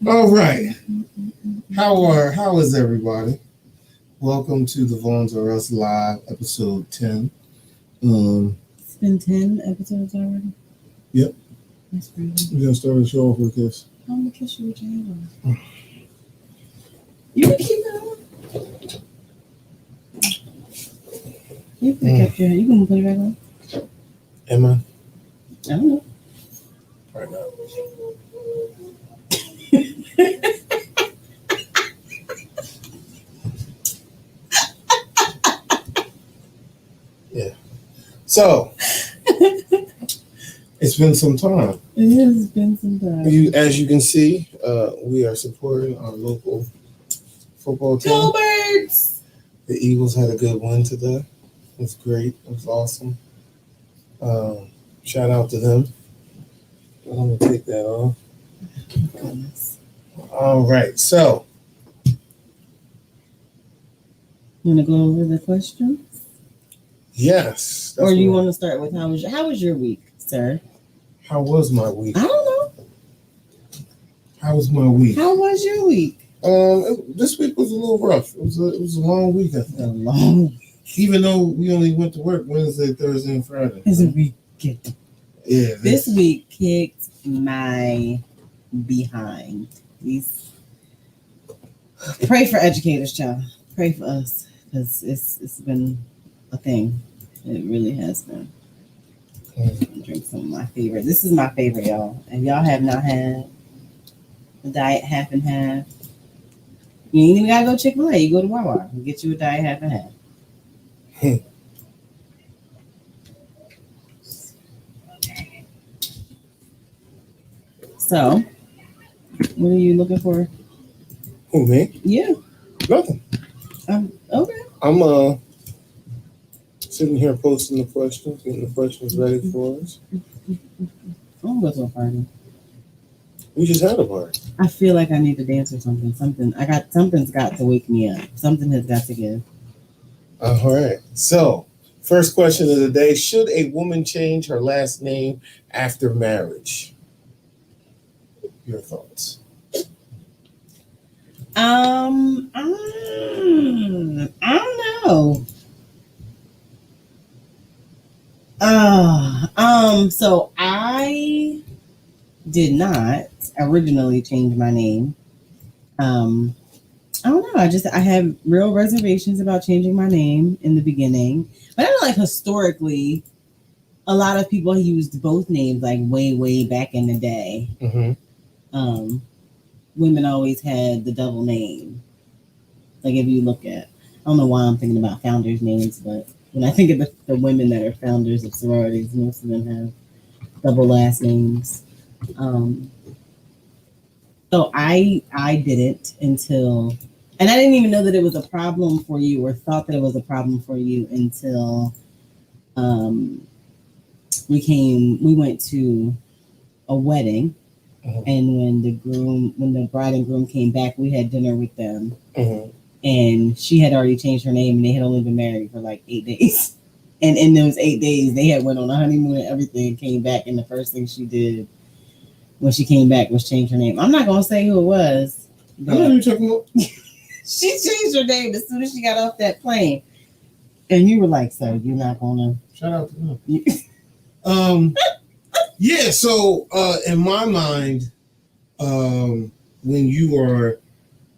All right. How is everybody? Welcome to the Vaughns or Us Live, episode 10. It's been 10 episodes already. Yep. That's crazy. We're gonna start the show off with this. I'm gonna kiss you with your hand on. You can keep it on. You can pick up your. You can put it back on. Am I? I don't know. Right now. Yeah. So it's been some time. It has been some time. As you can see, we are supporting our local football team. Go Birds! The Eagles had a good win today. It was great. It was awesome. Shout out to them. I'm gonna take that off. Goodness. All right. So You want to go over the questions, yes. or you want to start with how was your week, sir? How was my week? I don't know. How was my week? How was your week? This week was a little rough. It was a long week. I A think. long. Even though we only went to work Wednesday, Thursday, and Friday. This week kicked. Yeah. This week kicked my behind. These. Pray for educators, child. Pray for us, because it's been a thing. It really has been. Drink some of my favorite. This is my favorite, y'all. If y'all have not had a diet half and half, you ain't even gotta go Chick-fil-A. You go to Wawa and get you a diet half and half. So, what are you looking for? Who, me? Yeah. Nothing. Okay. I'm sitting here posting the questions, getting the questions ready for us. I'm going to a party. We just had a party. I feel like I need to dance or something. Something's got to wake me up. Something has got to give. All right. So, first question of the day: should a woman change her last name after marriage? Your thoughts? I don't know. So I did not originally change my name. I don't know. I have real reservations about changing my name in the beginning. But I know, like, historically, a lot of people used both names, like, way, way back in the day. Mm-hmm. Women always had the double name. Like, if you look at, I don't know why I'm thinking about founders' names, but when I think of the women that are founders of sororities, most of them have double last names. So I didn't until, and I didn't even know that it was a problem for you, or thought that it was a problem for you, until we went to a wedding. Mm-hmm. And when the bride and groom came back, we had dinner with them. Mm-hmm. And she had already changed her name, and they had only been married for like 8 days. And in those 8 days, they had went on a honeymoon and everything, came back, and the first thing she did when she came back was change her name. I'm not going to say who it was. I know you're talking about. She changed her name as soon as she got off that plane. And you were like, "So you're not going to..." Shout out to them. Yeah, so in my mind, when you are,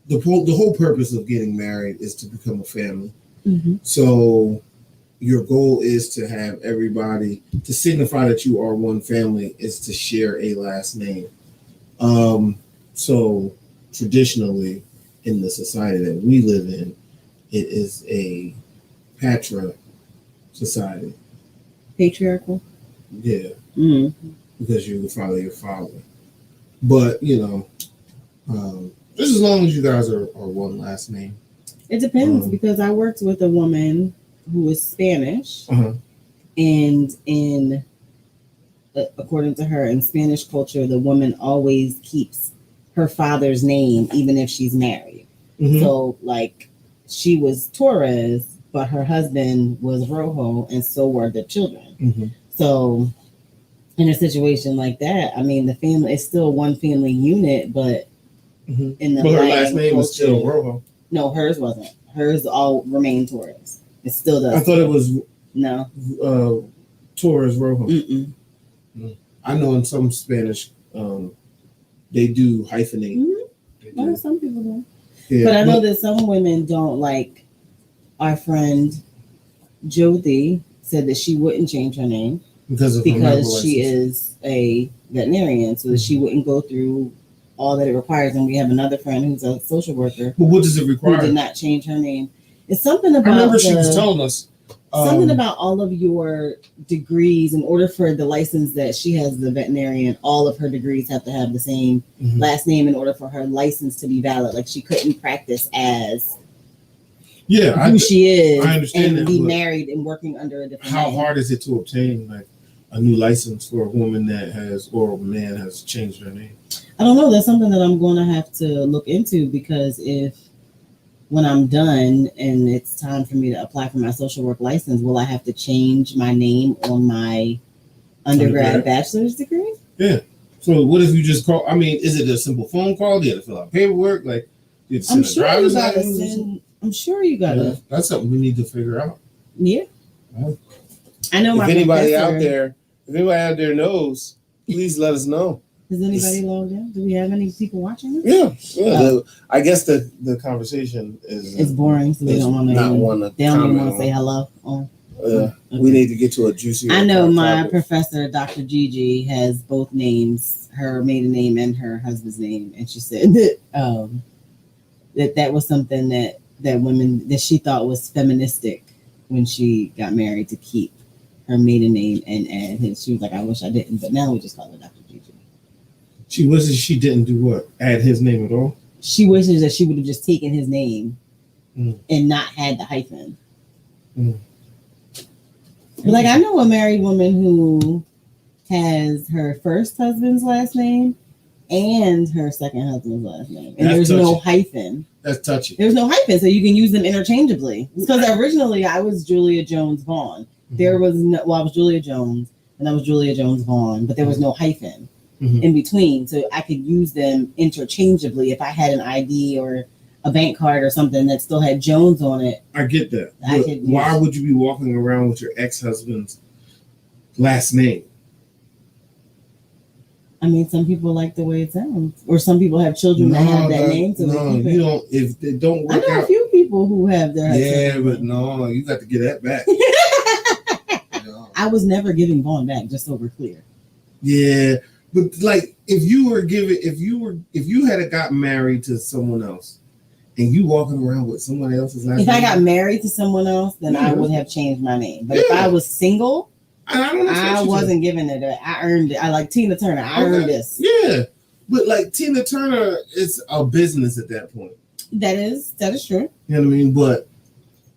the whole purpose of getting married is to become a family. Mm-hmm. So your goal is to have everybody, to signify that you are one family, is to share a last name. So traditionally, in the society that we live in, it is a patra society. Patriarchal? Yeah. Mm-hmm. Because you would follow your father. But, just as long as you guys are one last name. It depends, because I worked with a woman who was Spanish. Uh-huh. And according to her, in Spanish culture, the woman always keeps her father's name, even if she's married. Mm-hmm. So, like, she was Torres, but her husband was Rojo, and so were the children. Mm-hmm. So, in a situation like that, I mean, the family is still one family unit, but in the But her Latin last name was still culture. Rojo. No, hers wasn't. Hers all remained Torres. It still does. I thought it was no Torres Rojo. Mm-mm. I know in some Spanish, they do hyphenate. They do. Well, some people do. Yeah, but I know that some women don't. Like our friend Jyoti said that she wouldn't change her name because she is a veterinarian, so that she wouldn't go through all that it requires. And we have another friend who's a social worker. But what does it require? Who did not change her name. It's something about. I remember she was telling us something about all of your degrees. In order for the license that she has, the veterinarian, all of her degrees have to have the same last name in order for her license to be valid. Like she couldn't practice as who she is. I understand and that, be married and working under a different how name. hard is it to obtain like a new license for a woman that has or a man has changed their name? I don't know. That's something that I'm going to have to look into, because when I'm done and it's time for me to apply for my social work license, will I have to change my name on my undergrad bachelor's degree? Yeah. So what if you just call? I mean, is it a simple phone call? Do you have to fill out paperwork? Like, do you have to send a driver's license? I'm sure you gotta. Yeah, that's something we need to figure out. Yeah. Well, I know. If anybody out there knows, please let us know. Is anybody logged in? Do we have any people watching? Yeah. I guess the conversation is it's boring, so they don't want to. They don't even want to say hello. Okay. We need to get to a juicy. I know my professor, Dr. Gigi, has both names, her maiden name and her husband's name, and she said that that was something that women that she thought was feministic when she got married, to keep her maiden name and add his. She was like, I wish I didn't, but now we just call her Dr. Gigi. She wishes she didn't do what? Add his name at all? She wishes that she would have just taken his name and not had the hyphen. Like, I know a married woman who has her first husband's last name and her second husband's last name. And there's no hyphen. That's touchy. There's no hyphen, so you can use them interchangeably. Because originally I was Julia Jones Vaughn. There was no, I was Julia Jones and I was Julia Jones Vaughn, but there was no hyphen in between. So I could use them interchangeably if I had an ID or a bank card or something that still had Jones on it. I get that. Why would you be walking around with your ex-husband's last name? I mean, some people like the way it sounds, or some people have children that have that name. So you don't. If it don't work, I know a few people who have their. Yeah, but no, you got to get that back. I was never giving Vaughn back, just so we're clear. Yeah, but like if you had gotten married to someone else, and you walking around with someone else's last name. If I got married to someone else, then I would have changed my name. But if I was single, I wasn't giving it. I earned it. I like Tina Turner. I earned this. Yeah, but like Tina Turner is a business at that point. That is true. You know what I mean? But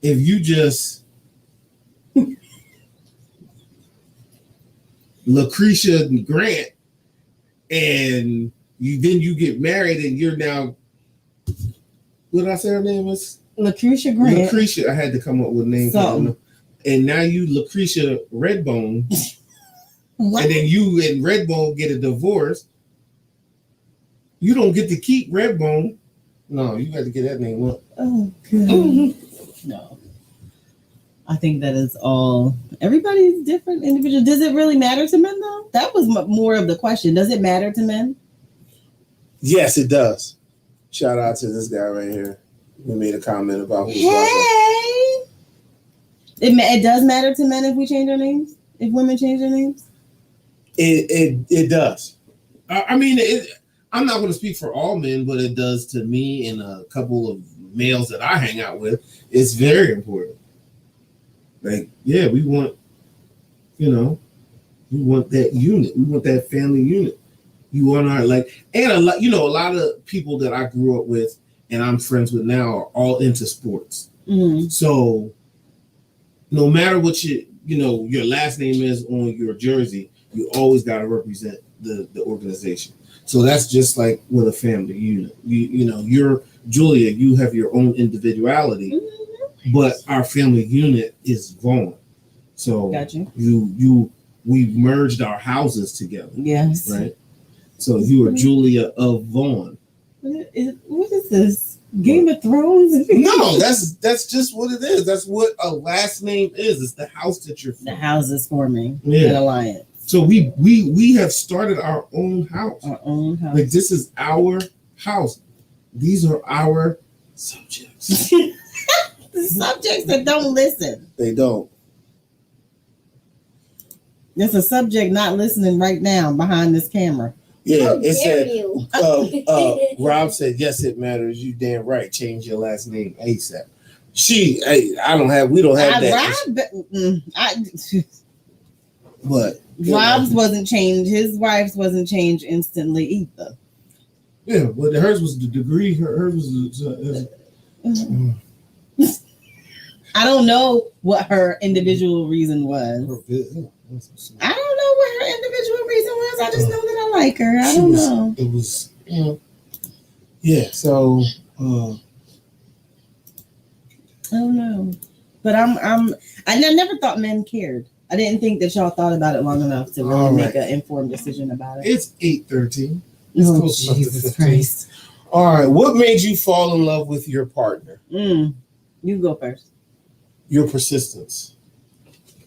if you just Lucretia Grant, and you get married, and you're now. What did I say her name was? Lucretia Grant. Lucretia. I had to come up with a name. And now you Lucretia Redbone. And then you and Redbone get a divorce. You don't get to keep Redbone. No, you got to get that name up. Oh, good. No. I think that is all. Everybody's different individual. Does it really matter to men, though? That was more of the question. Does it matter to men? Yes, it does. Shout out to this guy right here who made a comment about who's It does matter to men if we change our names? If women change their names? It does. I mean, I'm not going to speak for all men, but it does to me and a couple of males that I hang out with. It's very important. Like, yeah, we want that unit. We want that family unit. You want our and a lot of people that I grew up with and I'm friends with now are all into sports. Mm-hmm. So no matter what your last name is on your jersey, you always got to represent the organization. So that's just like with a family unit. You're Julia, you have your own individuality, but our family unit is Vaughn. So gotcha. We merged our houses together. Yes. Right. So you are Julia of Vaughn. What is this? Game of Thrones? No, that's just what it is. That's what a last name is. It's the house that you're from. The house is forming Yeah. an alliance. So we have started our own house. Our own house. Like this is our house. These are our subjects. The subjects that don't listen. They don't. There's a subject not listening right now behind this camera. Yeah, How it dare said. you? Rob said, "Yes, it matters. You damn right. Change your last name ASAP." We don't have that. But Rob's wasn't changed. His wife's wasn't changed instantly either. yeah, but hers was the degree. Hers was. I don't know what her individual reason was. I don't know what her individual reason was. I just know that I like her. I don't know. It was, yeah. So, I don't know. But I never thought men cared. I didn't think that y'all thought about it long enough to really make an informed decision about it. it's 8:13. Oh, Jesus Christ. All right. What made you fall in love with your partner? You go first. Your persistence.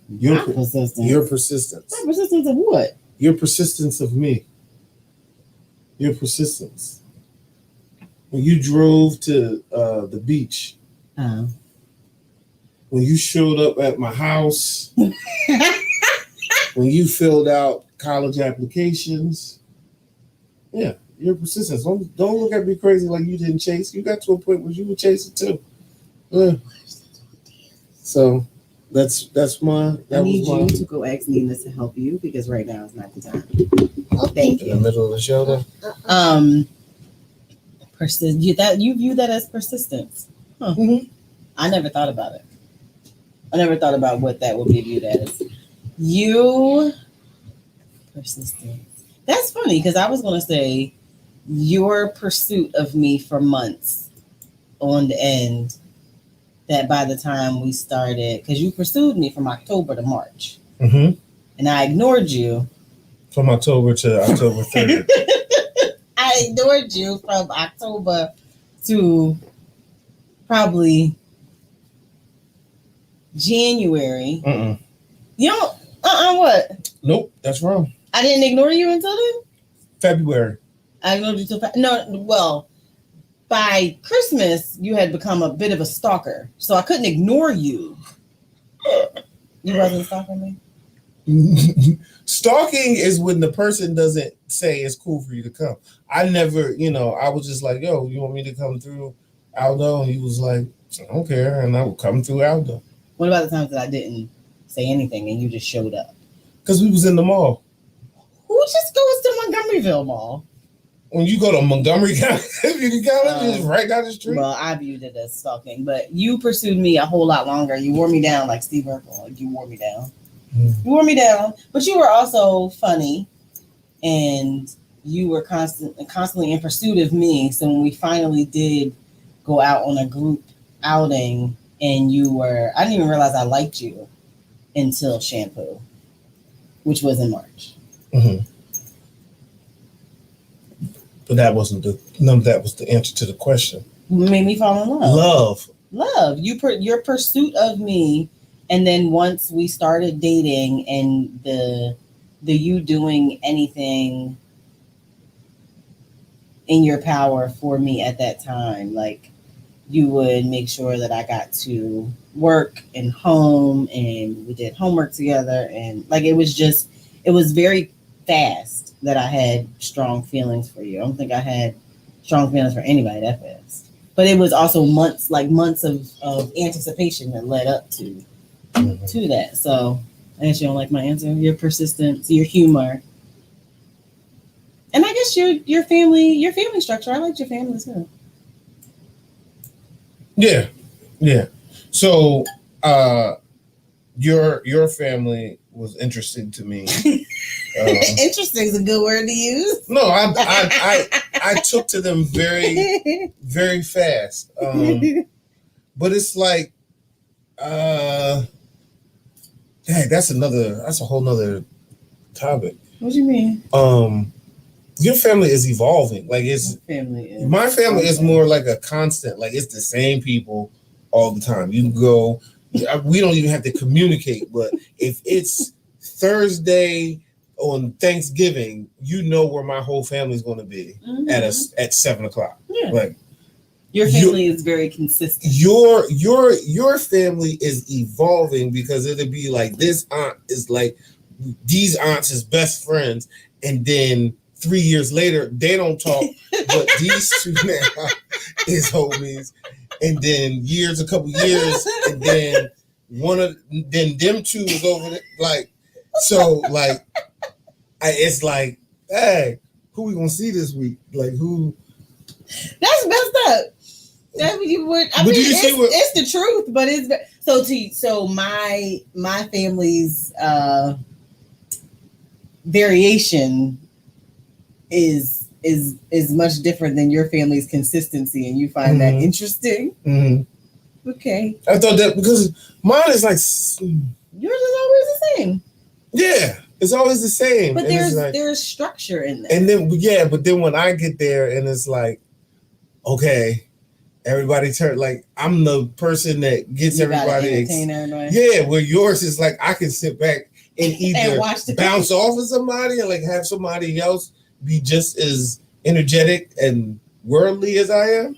Your persistence. Your persistence. My persistence of what? Your persistence of me. Your persistence. When you drove to the beach. Oh. When you showed up at my house. When you filled out college applications. Yeah, your persistence. Don't look at me crazy like you didn't chase. You got to a point where you were chasing too. Yeah. So that I need was you to go ask Nina to help you because right now is not the time. Oh, Thank in you. the middle of the show there. You view that as persistence. Huh. Mm-hmm. I never thought about it. I never thought about what that would be viewed as. You persistence. That's funny because I was going to say your pursuit of me for months on the end. That by the time we started, because you pursued me from October to March, Mm-hmm. and I ignored you. From October to October 3rd. I ignored you from October to probably January. Mm-mm. You know, what? Nope, that's wrong. I didn't ignore you until then? February. I ignored you till by Christmas, you had become a bit of a stalker. So I couldn't ignore you. You wasn't stalking me? Stalking is when the person doesn't say it's cool for you to come. I never, I was just like, yo, you want me to come through Aldo? And he was like, I don't care. And I would come through Aldo. What about the times that I didn't say anything and you just showed up? Because we was in the mall. Who just goes to Montgomeryville Mall? When you go to Montgomery County, it's right down the street. Well, I viewed it as stalking, but you pursued me a whole lot longer. You wore me down like Steve Urkel. Like you wore me down. You wore me down, but you were also funny, and you were constantly in pursuit of me. So when we finally did go out on a group outing, and I didn't even realize I liked you until shampoo, which was in March. Mm-hmm. But none of that was the answer to the question. You made me fall in love. Love. Your pursuit of me, and then once we started dating, and the you doing anything in your power for me at that time, like you would make sure that I got to work and home, and we did homework together, and like it was very fast that I had strong feelings for you. I don't think I had strong feelings for anybody that fast. But it was also months of anticipation that led up to that. So I guess you don't like my answer. Your persistence, your humor. And I guess your family structure. I liked your family too. Yeah. Yeah. So your family was interesting to me. Interesting is a good word to use. No, I took to them very, very fast. But it's like, dang, that's a whole nother topic. What do you mean? Your family is evolving. Like my family is more like a constant. Like it's the same people all the time. You can go. We don't even have to communicate. But if it's Thursday on Thanksgiving, you know where my whole family is going to be at 7:00. Yeah. Like your family is very consistent. Your family is evolving because it'll be like this aunt is like these aunts is best friends, and then 3 years later they don't talk, but these two now is homies, and then a couple years, and then them two is over there, like so like it's like, hey, who we gonna see this week? Like who? That's messed up. That's what you would. I mean, it's the truth, but it's so my family's variation is much different than your family's consistency, and you find that interesting. Mm-hmm. Okay, I thought that because mine is like yours is always the same. Yeah, it's always the same. But there's structure in there. And then but then when I get there and it's like, okay, everybody turn like I'm the person that gets everybody. Yeah, where yours is like I can sit back and either bounce off of somebody and like have somebody else be just as energetic and worldly as I am.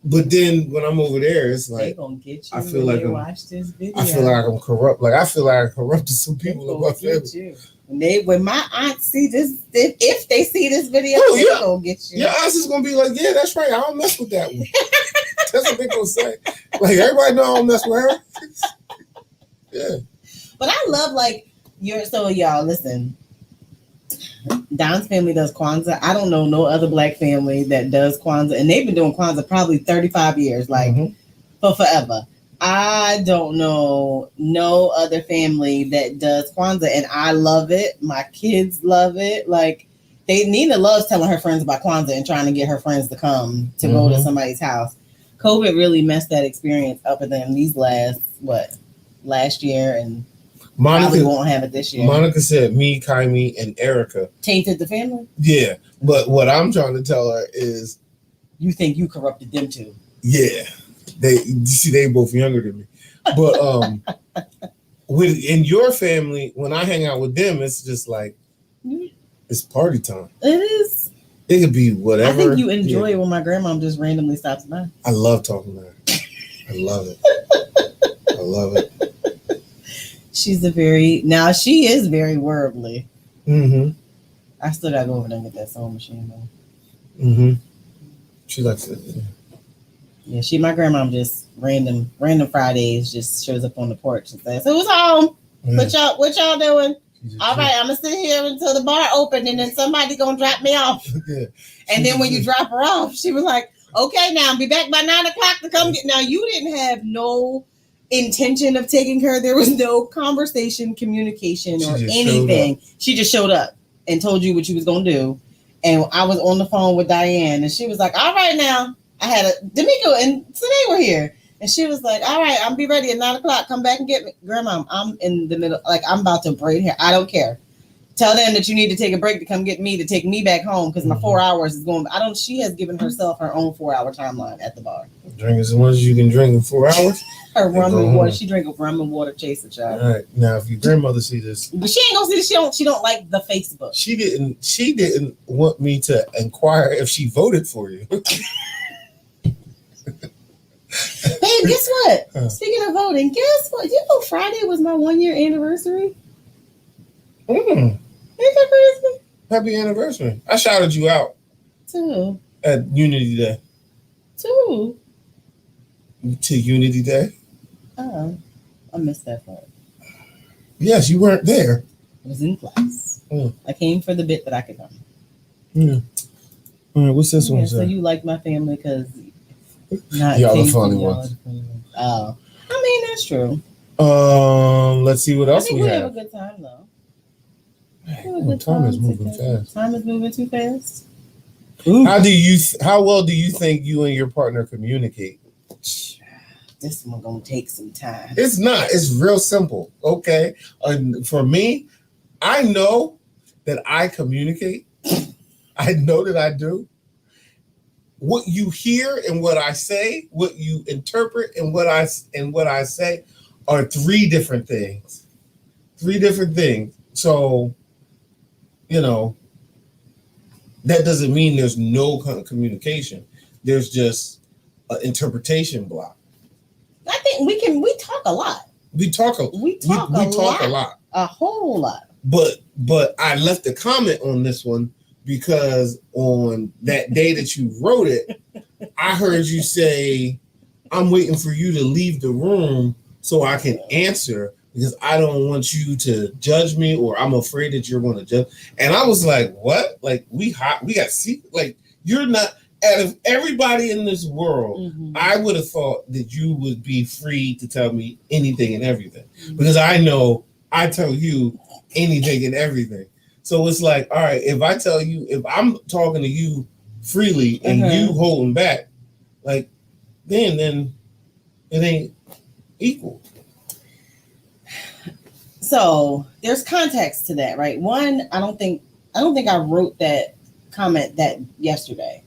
But then when I'm over there, it's like gonna get you I feel like watch this video. I feel like I'm corrupt. Like I feel like I corrupted some people in my family. When my aunts see this, if they see this video, they're gonna get you. Your aunts is gonna be like, yeah, that's right. I don't mess with that one. That's what they gonna say. Like everybody know I don't mess with her. Yeah. But I love y'all listen. Don's family does Kwanzaa. I don't know no other black family that does Kwanzaa, and they've been doing Kwanzaa probably 35 years, for forever. I don't know no other family that does Kwanzaa, and I love it. My kids love it. Like Nina loves telling her friends about Kwanzaa and trying to get her friends to come to go to somebody's house. COVID really messed that experience up, and then these last year and. Monica won't have it this year. Monica said me, Kaimi, and Erica tainted the family. Yeah, but what I'm trying to tell her is, you think you corrupted them too? Yeah, they both younger than me. But in your family, when I hang out with them, it's just like it's party time. It is. It could be whatever. I think you enjoy it when my grandma just randomly stops by. I love talking to her. I love it. I love it. She is very worldly. I still gotta go over there and get that sewing machine though. She likes it. Yeah, my grandma just random Fridays just shows up on the porch and says, "Who's home? Yeah. What y'all doing? All right, I'm gonna sit here until the bar open, and then somebody gonna drop me off." Yeah. And then when you drop her off, she was like, "Okay, now I'll be back by 9 o'clock to come get." Now you didn't have no intention of taking her. There was no conversation, communication, or anything. She just showed up and told you what you was gonna do. And I was on the phone with Diane, and she was like, "All right, now." I had D'Amico and Sine were here, and she was like, "All right, I'll be ready at 9 o'clock. Come back and get me, Grandma. I'm in the middle, like I'm about to braid hair. I don't care. Tell them that you need to take a break to come get me to take me back home because my 4 hours is going. She has given herself her own 4-hour timeline at the bar. Drink as much as you can drink in 4 hours. Her rum and water. She drank a rum and water chaser, child. All right, now if your grandmother see this, but she ain't gonna see this. She don't like the Facebook. She didn't want me to inquire if she voted for you. Hey, guess what? Speaking of voting, guess what? You know Friday was my 1-year anniversary. Ain't that crazy? Happy anniversary! I shouted you out too at Unity Day. To Unity Day. Oh, I missed that part. Yes, you weren't there. I was in class. I came for the bit that I could come. Yeah. All right, what's this one? So you like my family because y'all the funny ones. Oh, I mean that's true. Let's see what else we have. Have a good time though. Time is moving fast. Time is moving too fast. How well do you think you and your partner communicate? This one gonna take some time. It's not. It's real simple. Okay. For me, I know that I communicate I know that I do. What you hear and what I say, what you interpret and what I say are three different things. Three different things. So, that doesn't mean there's no communication. There's just an interpretation block. I think we talk a lot. We talk a lot. A whole lot. But I left a comment on this one because on that day that you wrote it, I heard you say, I'm waiting for you to leave the room so I can answer because I don't want you to judge me or I'm afraid that you're going to judge. And I was like, what? Like we got secret. Like you're not, out of everybody in this world, I would have thought that you would be free to tell me anything and everything because I know I tell you anything and everything. So it's like, all right, if I'm talking to you freely and you holding back, like then it ain't equal. So there's context to that, right? One, I don't think I wrote that comment that yesterday.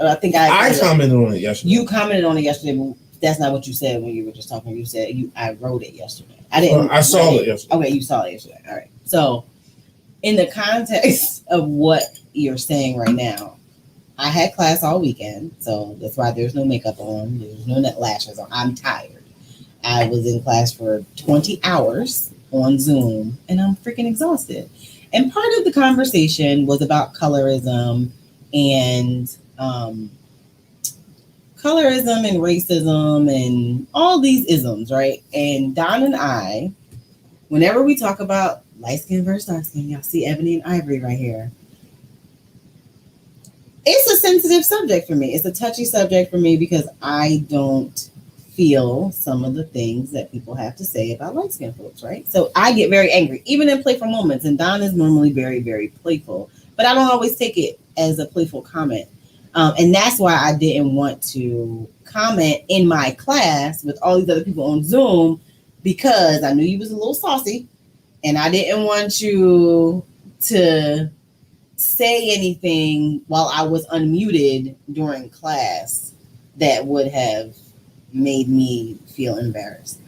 I think I commented on it yesterday. You commented on it yesterday, but that's not what you said when you were just talking. You said I wrote it yesterday. I didn't. I saw it yesterday. Okay, you saw it yesterday. All right. So, in the context of what you're saying right now, I had class all weekend, so that's why there's no makeup on, there's no lashes on. I'm tired. I was in class for 20 hours on Zoom, and I'm freaking exhausted. And part of the conversation was about colorism and racism and all these isms, right? And Don and I, whenever we talk about light skin versus dark skin, y'all see Ebony and Ivory right here. It's a sensitive subject for me. It's a touchy subject for me because I don't feel some of the things that people have to say about light skin folks, right? So I get very angry, even in playful moments. And Don is normally very, very playful, but I don't always take it as a playful comment. And that's why I didn't want to comment in my class with all these other people on Zoom because I knew you was a little saucy and I didn't want you to say anything while I was unmuted during class that would have made me feel embarrassed.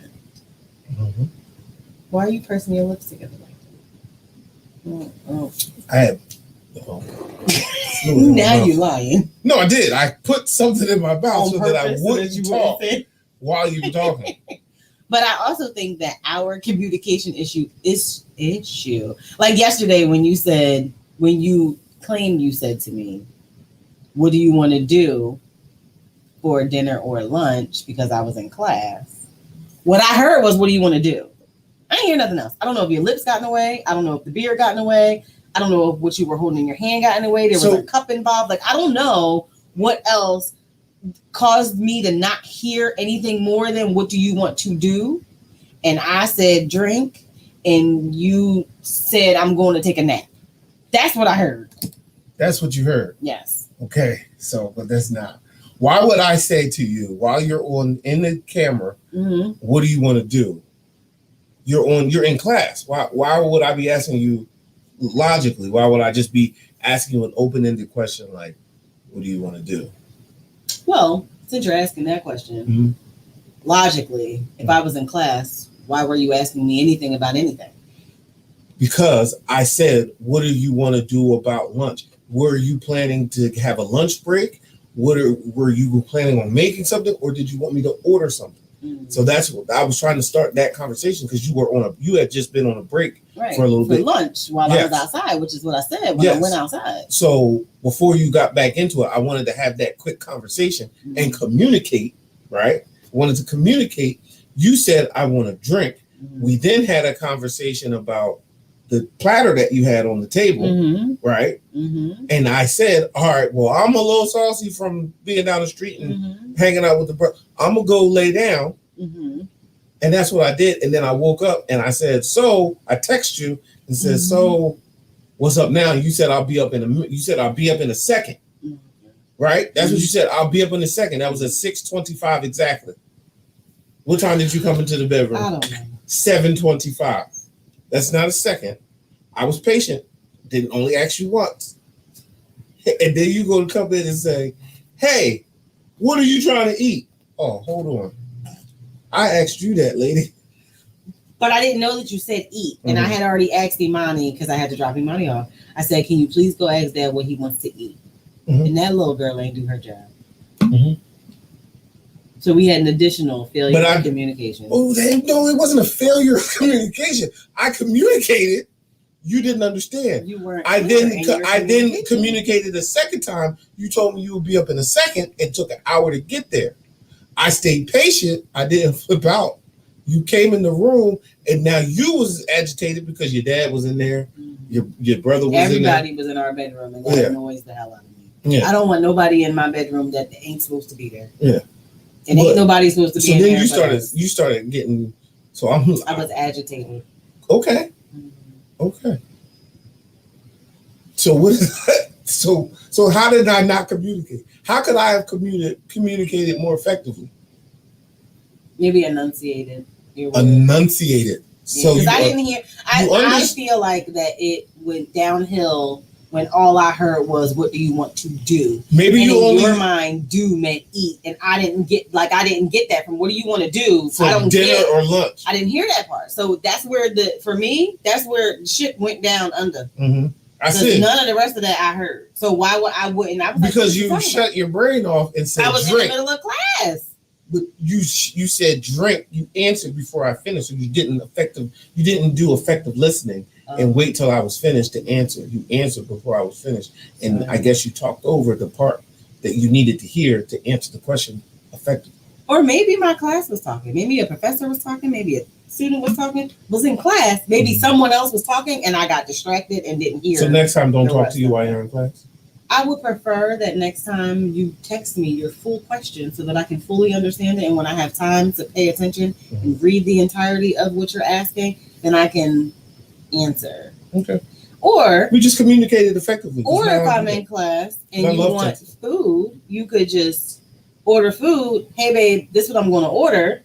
Mm-hmm. Why are you pursing your lips together like that? I had. Now you're lying. No, I did. I put something in my mouth so that I wouldn't talk while you were talking. But I also think that our communication issue. Like yesterday when you claimed you said to me, what do you want to do for dinner or lunch? Because I was in class. What I heard was, what do you want to do? I didn't hear nothing else. I don't know if your lips got in the way. I don't know if the beer got in the way. I don't know if what you were holding in your hand got in the way. There was a cup involved. Like, I don't know what else caused me to not hear anything more than what do you want to do? And I said, drink. And you said, I'm going to take a nap. That's what I heard. That's what you heard? Yes. Okay. But that's not. Why would I say to you while you're in the camera, what do you want to do? You're in class. Why would I be asking you logically? Why would I just be asking you an open-ended question like, what do you want to do? Well, since you're asking that question, logically, if I was in class, why were you asking me anything about anything? Because I said, what do you want to do about lunch? Were you planning to have a lunch break? Were you planning on making something, or did you want me to order something? So that's what I was trying to start that conversation because you had just been on a break for a little bit. Lunch while I was outside, which is what I said when I went outside. So before you got back into it, I wanted to have that quick conversation and communicate, right? I wanted to communicate. You said, I want to drink. We then had a conversation about the platter that you had on the table, right? And I said, all right, well, I'm a little saucy from being down the street and hanging out with the brother. I'm going to go lay down. And that's what I did. And then I woke up and I said, so I text you and said, so what's up now? You said, I'll be up in a second, right? That's what you said. I'll be up in a second. That was at 6:25 exactly. What time did you come into the bedroom? I don't know. 7:25. That's not a second. I was patient. Didn't only ask you once. And then you go to come in and say, hey, what are you trying to eat? Oh, hold on. I asked you that, lady. But I didn't know that you said eat. And I had already asked Imani, because I had to drop Imani off. I said, can you please go ask Dad what he wants to eat? And that little girl ain't do her job. So we had an additional failure of communication. Oh, no, it wasn't a failure of communication. I communicated. You didn't understand. You weren't. I didn't communicate it a second time. You told me you would be up in a second. It took an hour to get there. I stayed patient. I didn't flip out. You came in the room, and now you was agitated because your dad was in there. Your brother was in there. Everybody was in our bedroom, and that annoys the hell out of me. Yeah. I don't want nobody in my bedroom that ain't supposed to be there. Yeah. And ain't nobody supposed to be so in there. So then you started getting. So I was agitated. Okay. Okay. So what is that? So how did I not communicate? How could I have communicated more effectively? Maybe enunciated. Enunciated. So because I didn't hear. I feel like that it went downhill when all I heard was, "What do you want to do?" Maybe and you in only your mind do meant eat, and I didn't get that from. What do you want to do? For dinner or lunch? I didn't hear that part. So that's where for me, that's where the shit went down under. I see. None of the rest of that I heard. So why would I wouldn't? I was because you shut your brain off and said, I was drink. in the middle of class. But you said drink. You answered before I finished, so you didn't do effective listening and wait till I was finished to answer. You answered before I was finished, and I guess you talked over the part that you needed to hear to answer the question effectively. Or maybe my class was talking. Maybe a professor was talking. Maybe a student was talking. Was in class. Maybe someone else was talking, and I got distracted and didn't hear. So next time, don't talk to you while you're in class. I would prefer that next time you text me your full question so that I can fully understand it. And when I have time to pay attention and read the entirety of what you're asking, then I can answer. Okay. Or we just communicated effectively. Or if I'm in class and you want food, you could just order food. Hey, babe, this is what I'm going to order.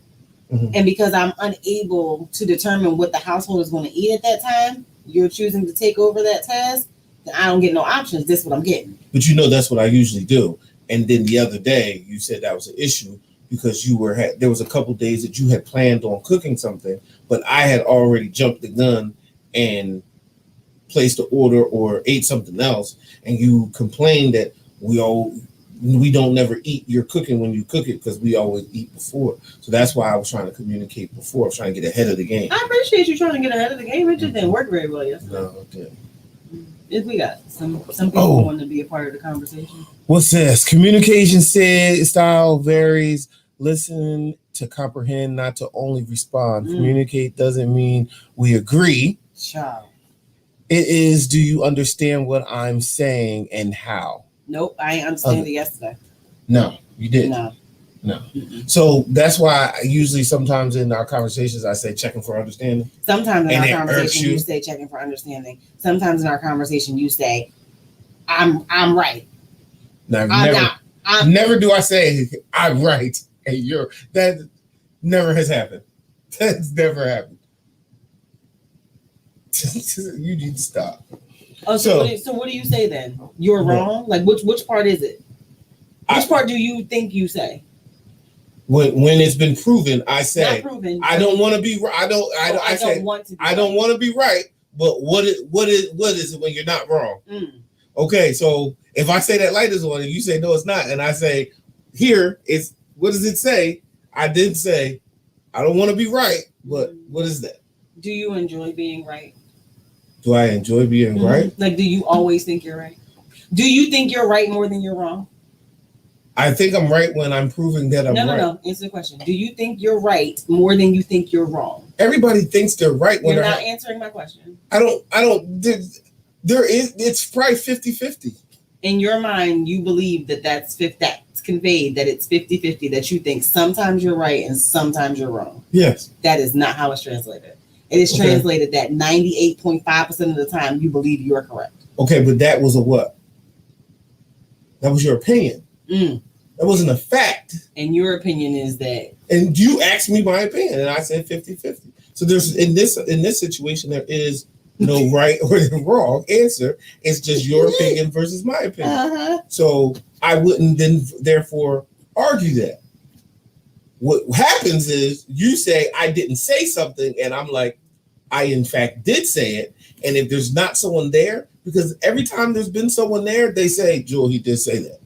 And because I'm unable to determine what the household is going to eat at that time, you're choosing to take over that task. I don't get no options. This is what I'm getting. But that's what I usually do. And then the other day, you said that was an issue because there was a couple days that you had planned on cooking something, but I had already jumped the gun and placed the order or ate something else, and you complained that we don't never eat your cooking when you cook it because we always eat before. So that's why I was trying to communicate before. I was trying to get ahead of the game. I appreciate you trying to get ahead of the game. It just didn't work very well yesterday. No, it didn't. If we got some people want to be a part of the conversation. What's this? Communication style varies. Listen to comprehend, not to only respond. Communicate doesn't mean we agree. Child. It is, do you understand what I'm saying and how? Nope, I ain't understand it yesterday. No, you didn't. No. So that's why I usually sometimes in our conversations I say checking for understanding. Sometimes in our conversation you say checking for understanding. Sometimes in our conversation you say I'm right. Never do I say I'm right and you're that never has happened. That's never happened. You need to stop. Oh, so what do you say then? You're wrong? Like which part is it? Which part do you think you say? When it's been proven, I say proven, I don't want to be right. I don't want to be right. But what is it when you're not wrong? Okay, so if I say that light is on and you say no, it's not, and I say here it's what does it say? I did say I don't want to be right, but what is that? Do you enjoy being right? Do I enjoy being right? Like, do you always think you're right? Do you think you're right more than you're wrong? I think I'm right when I'm proving that I'm right. No. Answer the question. Do you think you're right more than you think you're wrong? Everybody thinks they're right when you're not answering my question. I don't. It's probably 50-50. In your mind, you believe that's conveyed that it's 50-50, that you think sometimes you're right and sometimes you're wrong. Yes. That is not how it's translated. It is translated that 98.5% of the time you believe you're correct. Okay, but that was a what? That was your opinion. That wasn't a fact. And your opinion is that. And you asked me my opinion, and I said 50-50. So there's in this situation there is no right or wrong answer. It's just your opinion versus my opinion. Uh-huh. So I wouldn't then therefore argue that. What happens is you say I didn't say something, and I'm like, I in fact did say it. And if there's not someone there, because every time there's been someone there, they say, Jewel, he did say that.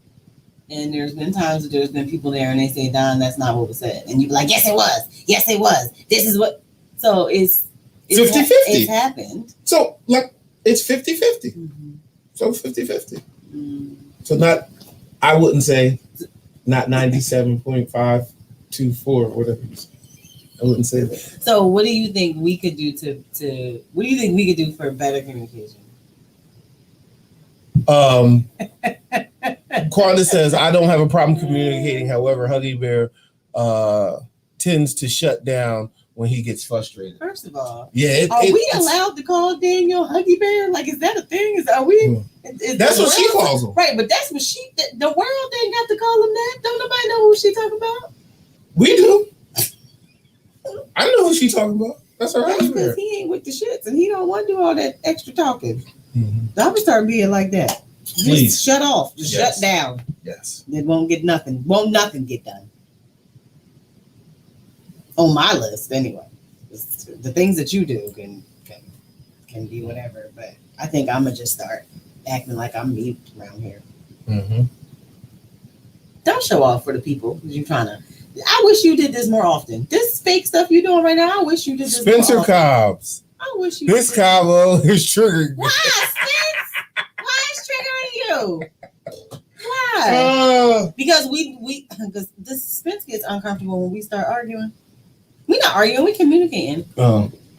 And there's been times that there's been people there and they say, Don, that's not what was said. And you be like, yes, it was. Yes, it was. This is what. So it's 50-50. It's happened. So like it's 50-50. Mm-hmm. So 50-50. Mm-hmm. So not, I wouldn't say not 97.524, whatever you say. I wouldn't say that. So what do you think we could do what do you think we could do for better communication? Quanda says, I don't have a problem communicating. However, Huggy Bear tends to shut down when he gets frustrated. First of all, yeah, are we allowed to call Daniel Huggy Bear? Like, is that a thing? Are we? That's what she calls him, right? But that's what the world didn't have to call him that. Don't nobody know who she talking about? We do. I know who she talking about. That's her husband. Because he ain't with the shits and he don't want to do all that extra talking. Mm-hmm. I'm gonna start being like that. Please just shut off. Just shut down. Yes. It won't get nothing. Won't nothing get done. On my list, anyway. The things that you do can be whatever, but I think I'm gonna just start acting like I'm me around here. Mm-hmm. Don't show off for the people you're trying to. I wish you did this more often. This fake stuff you're doing right now, I wish you did this Spencer more often. Cobbs. I wish you This Cabo is triggering. Why, Spence? Why is triggering you? Why? Because because this Spence gets uncomfortable when we start arguing. We're not arguing, we're communicating.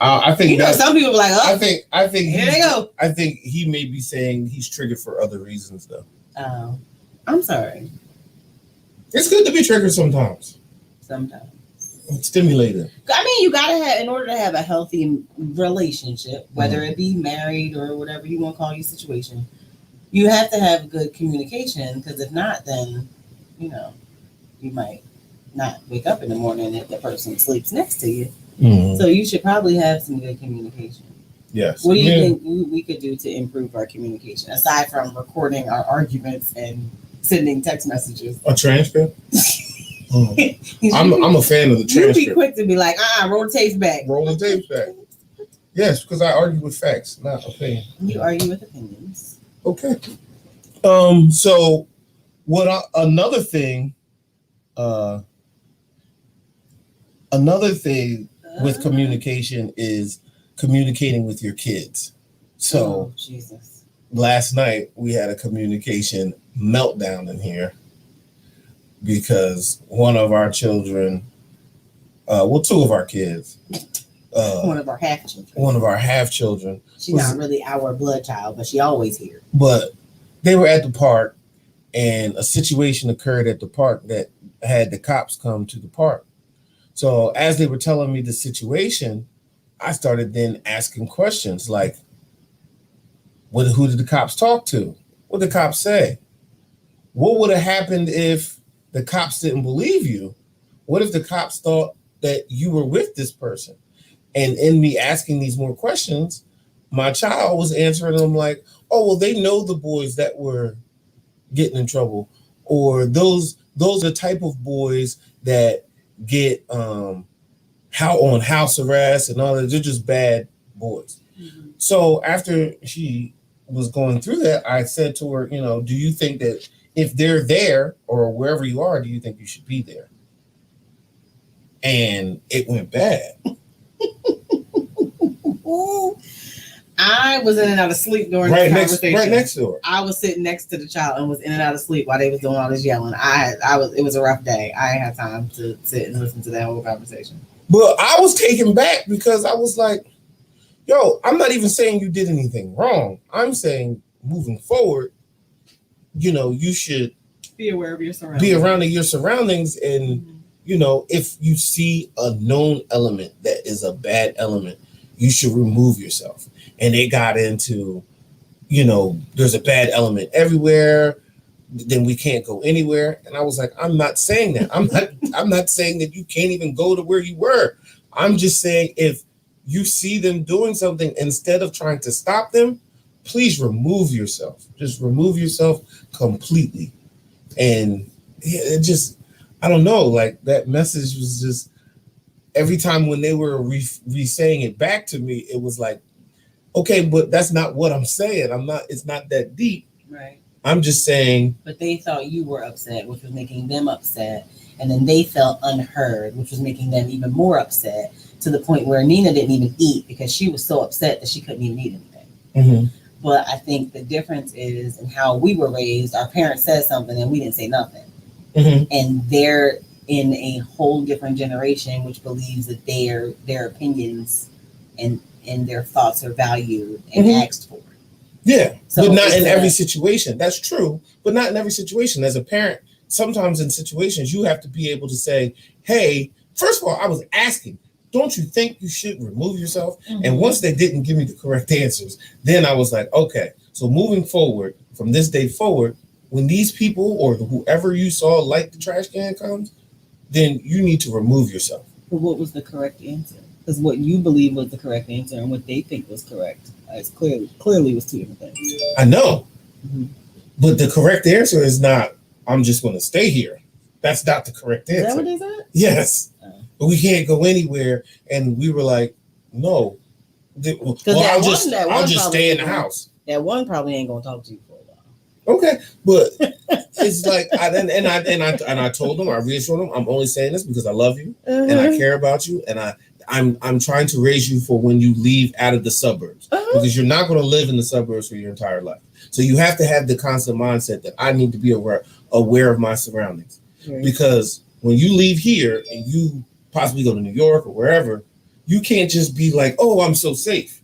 I think some people are like, oh, I think here they go. I think he may be saying he's triggered for other reasons though. Oh, I'm sorry. It's good to be triggered sometimes. Sometimes. It's stimulating. I mean, you gotta have, in order to have a healthy relationship, whether it be married or whatever you want to call your situation, you have to have good communication. Because if not, then you might not wake up in the morning if the person sleeps next to you. Mm-hmm. So you should probably have some good communication. Yes. What do you think we could do to improve our communication aside from recording our arguments and sending text messages? A transcript. I'm a fan of the transcript. You be quick to be like, roll the tapes back. Roll the tapes back. Yes, because I argue with facts, not opinion. You argue with opinions. Okay. So another thing with communication is communicating with your kids. So Jesus. Last night we had a communication meltdown in here because one of our children, two of our kids, one of our half children. She's not really our blood child, but she always here. But they were at the park, and a situation occurred at the park that had the cops come to the park. So as they were telling me the situation, I started then asking questions like, who did the cops talk to? What did the cops say? What would have happened if the cops didn't believe you? What if the cops thought that you were with this person? And in me asking these more questions, my child was answering them like, oh, well, they know the boys that were getting in trouble. Or those are the type of boys that get on house arrest and all that. They're just bad boys. Mm-hmm. So after she was going through that, I said to her, do you think that if they're there or wherever you are, do you think you should be there? And it went bad. I was in and out of sleep during this conversation. Right next to her. I was sitting next to the child and was in and out of sleep while they was doing all this yelling. It was a rough day. I ain't had time to sit and listen to that whole conversation. But I was taken back because I was like, yo, I'm not even saying you did anything wrong. I'm saying moving forward, you should be aware of your surroundings. Be around your surroundings and, if you see a known element that is a bad element, you should remove yourself. And they got into, there's a bad element everywhere, then we can't go anywhere. And I was like, I'm not saying that. I'm not saying that you can't even go to where you were. I'm just saying if you see them doing something, instead of trying to stop them, please remove yourself. Just remove yourself completely. And it just, I don't know, like that message was just, every time when they were re-saying it back to me, it was like, okay, but that's not what I'm saying. It's not that deep. Right. I'm just saying. But they thought you were upset, which was making them upset. And then they felt unheard, which was making them even more upset, to the point where Nina didn't even eat because she was so upset that she couldn't even eat anything. Mm-hmm. But I think the difference is in how we were raised. Our parents said something and we didn't say nothing. Mm-hmm. And they're in a whole different generation, which believes that their opinions and their thoughts are valued and asked for. Yeah, so but not in every situation. That's true, but not in every situation. As a parent, sometimes in situations, you have to be able to say, hey, first of all, I was asking, don't you think you should remove yourself? Mm-hmm. And once they didn't give me the correct answers, then I was like, okay, so moving forward, from this day forward, when these people or whoever you saw like the trash can comes, then you need to remove yourself. But what was the correct answer? Because what you believe was the correct answer and what they think was correct is clearly was two different things. I know. Mm-hmm. But the correct answer is not, I'm just going to stay here. That's not the correct answer. Is that what they said? Yes. But we can't go anywhere. And we were like, no. Well, I'll just stay in the house. That one probably ain't going to talk to you for a while. Okay. But it's like, I told them, I reassured them, I'm only saying this because I love you and I care about you. And I'm trying to raise you for when you leave out of the suburbs, because you're not going to live in the suburbs for your entire life. So you have to have the constant mindset that I need to be aware of my surroundings. Right. Because when you leave here and you possibly go to New York or wherever, you can't just be like, oh, I'm so safe,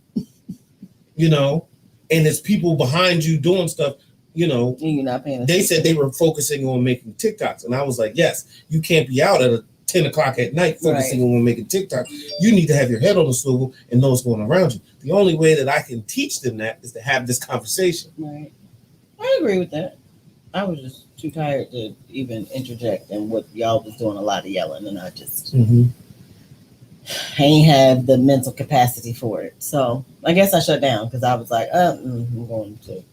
and it's people behind you doing stuff, you're not paying attention. They said they were focusing on making TikToks. And I was like, yes, you can't be out at 10 o'clock at night focusing on making TikTok. You need to have your head on the swivel and know what's going around you. The only way that I can teach them that is to have this conversation. Right. I agree with that. I was just too tired to even interject, and what y'all was doing a lot of yelling, and I just I ain't have the mental capacity for it. So I guess I shut down because I was like, I'm going to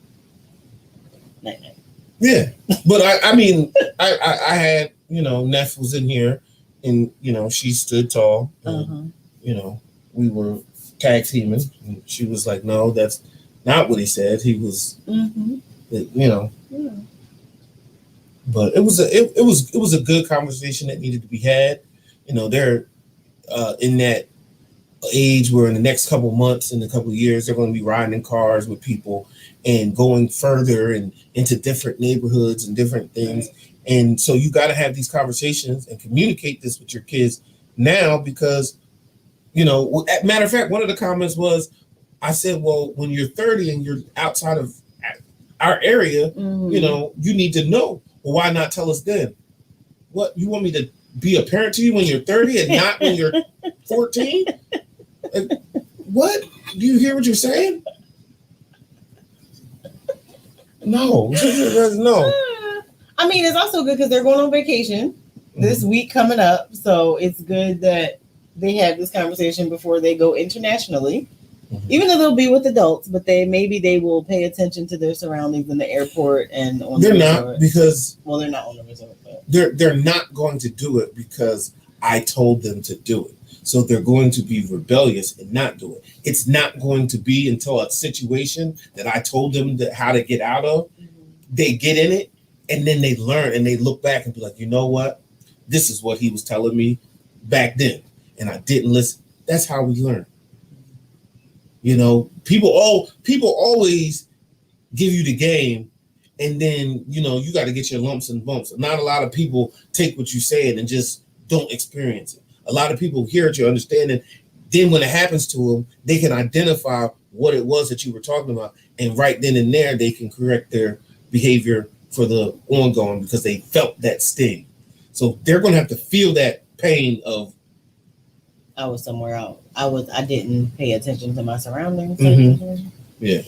night. Yeah. But I mean, I had, Neff was in here. And, she stood tall. And, we were tag teaming. And she was like, no, that's not what he said. He was, Yeah. But it was a good conversation that needed to be had. They're in that age where in the next couple months, in a couple of years, they're going to be riding in cars with people and going further and into different neighborhoods and different things. Right. And so you got to have these conversations and communicate this with your kids now, because, matter of fact, one of the comments was, I said, well, when you're 30 and you're outside of our area, you need to know. Well, why not tell us then? What, you want me to be a parent to you when you're 30 and not when you're 14? What? Do you hear what you're saying? No. No. I mean, it's also good because they're going on vacation this week coming up. So it's good that they have this conversation before they go internationally, even though they'll be with adults, but maybe they will pay attention to their surroundings in the airport and on the resort. They're not, because they're not on the resort. But they're not going to do it because I told them to do it. So they're going to be rebellious and not do it. It's not going to be until a situation that I told them how to get out of, they get in it. And then they learn and they look back and be like, you know what? This is what he was telling me back then. And I didn't listen. That's how we learn. People always give you the game, and then, you got to get your lumps and bumps. Not a lot of people take what you said and just don't experience it. A lot of people hear it, you understand it. Then when it happens to them, they can identify what it was that you were talking about. And right then and there, they can correct their behavior for the ongoing, because they felt that sting. So they're going to have to feel that pain of, I was somewhere else. I didn't pay attention to my surroundings. Yeah.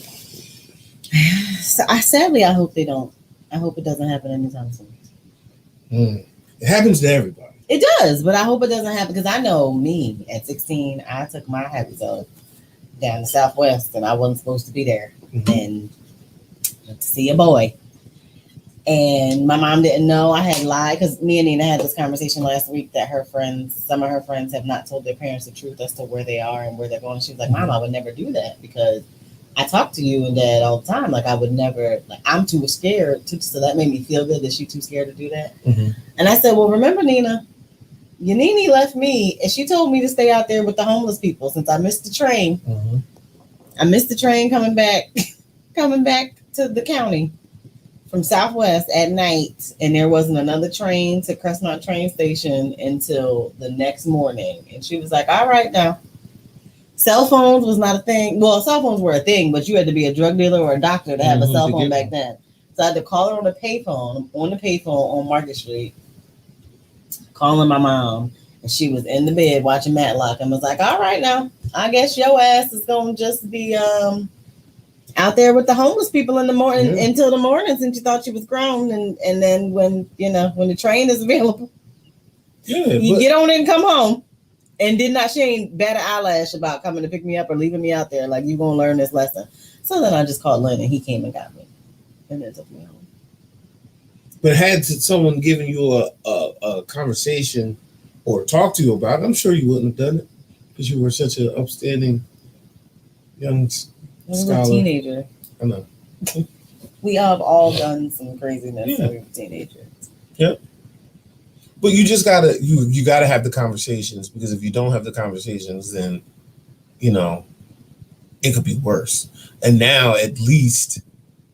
So sadly, I hope they don't. I hope it doesn't happen anytime soon. It happens to everybody. It does, but I hope it doesn't happen because I know me at 16, I took my happy self down to Southwest and I wasn't supposed to be there. Mhm. And went to see a boy. And my mom didn't know. I had lied because me and Nina had this conversation last week that some of her friends have not told their parents the truth as to where they are and where they're going. She was like, Mom, I would never do that because I talk to you and Dad all the time. Like I would never, like I'm too scared to, so that made me feel good that she's too scared to do that. Mhm. And I said, well, remember, Nina, your Nene left me and she told me to stay out there with the homeless people since I missed the train. Mhm. I missed the train coming back to the county from Southwest at night, and there wasn't another train to Crestmont train station until the next morning. And she was like, all right now. Cell phones was not a thing. Well, cell phones were a thing, but you had to be a drug dealer or a doctor to have a cell phone back then. So I had to call her on the payphone on Market Street, calling my mom. And she was in the bed watching Matlock and was like, all right now, I guess your ass is going to just be out there with the homeless people in the morning until the morning since you thought you was grown. And then when the train is available, you get on it and come home. And she ain't bat an eyelash about coming to pick me up or leaving me out there. Like, you gonna learn this lesson. So then I just called Lynn and he came and got me. And then took me home. But had someone given you a conversation or talked to you about it, I'm sure you wouldn't have done it because you were such an upstanding young scholar. A teenager. I know. We have all done some craziness when we were teenagers. Yep. But you just gotta you gotta have the conversations because if you don't have the conversations, then it could be worse. And now at least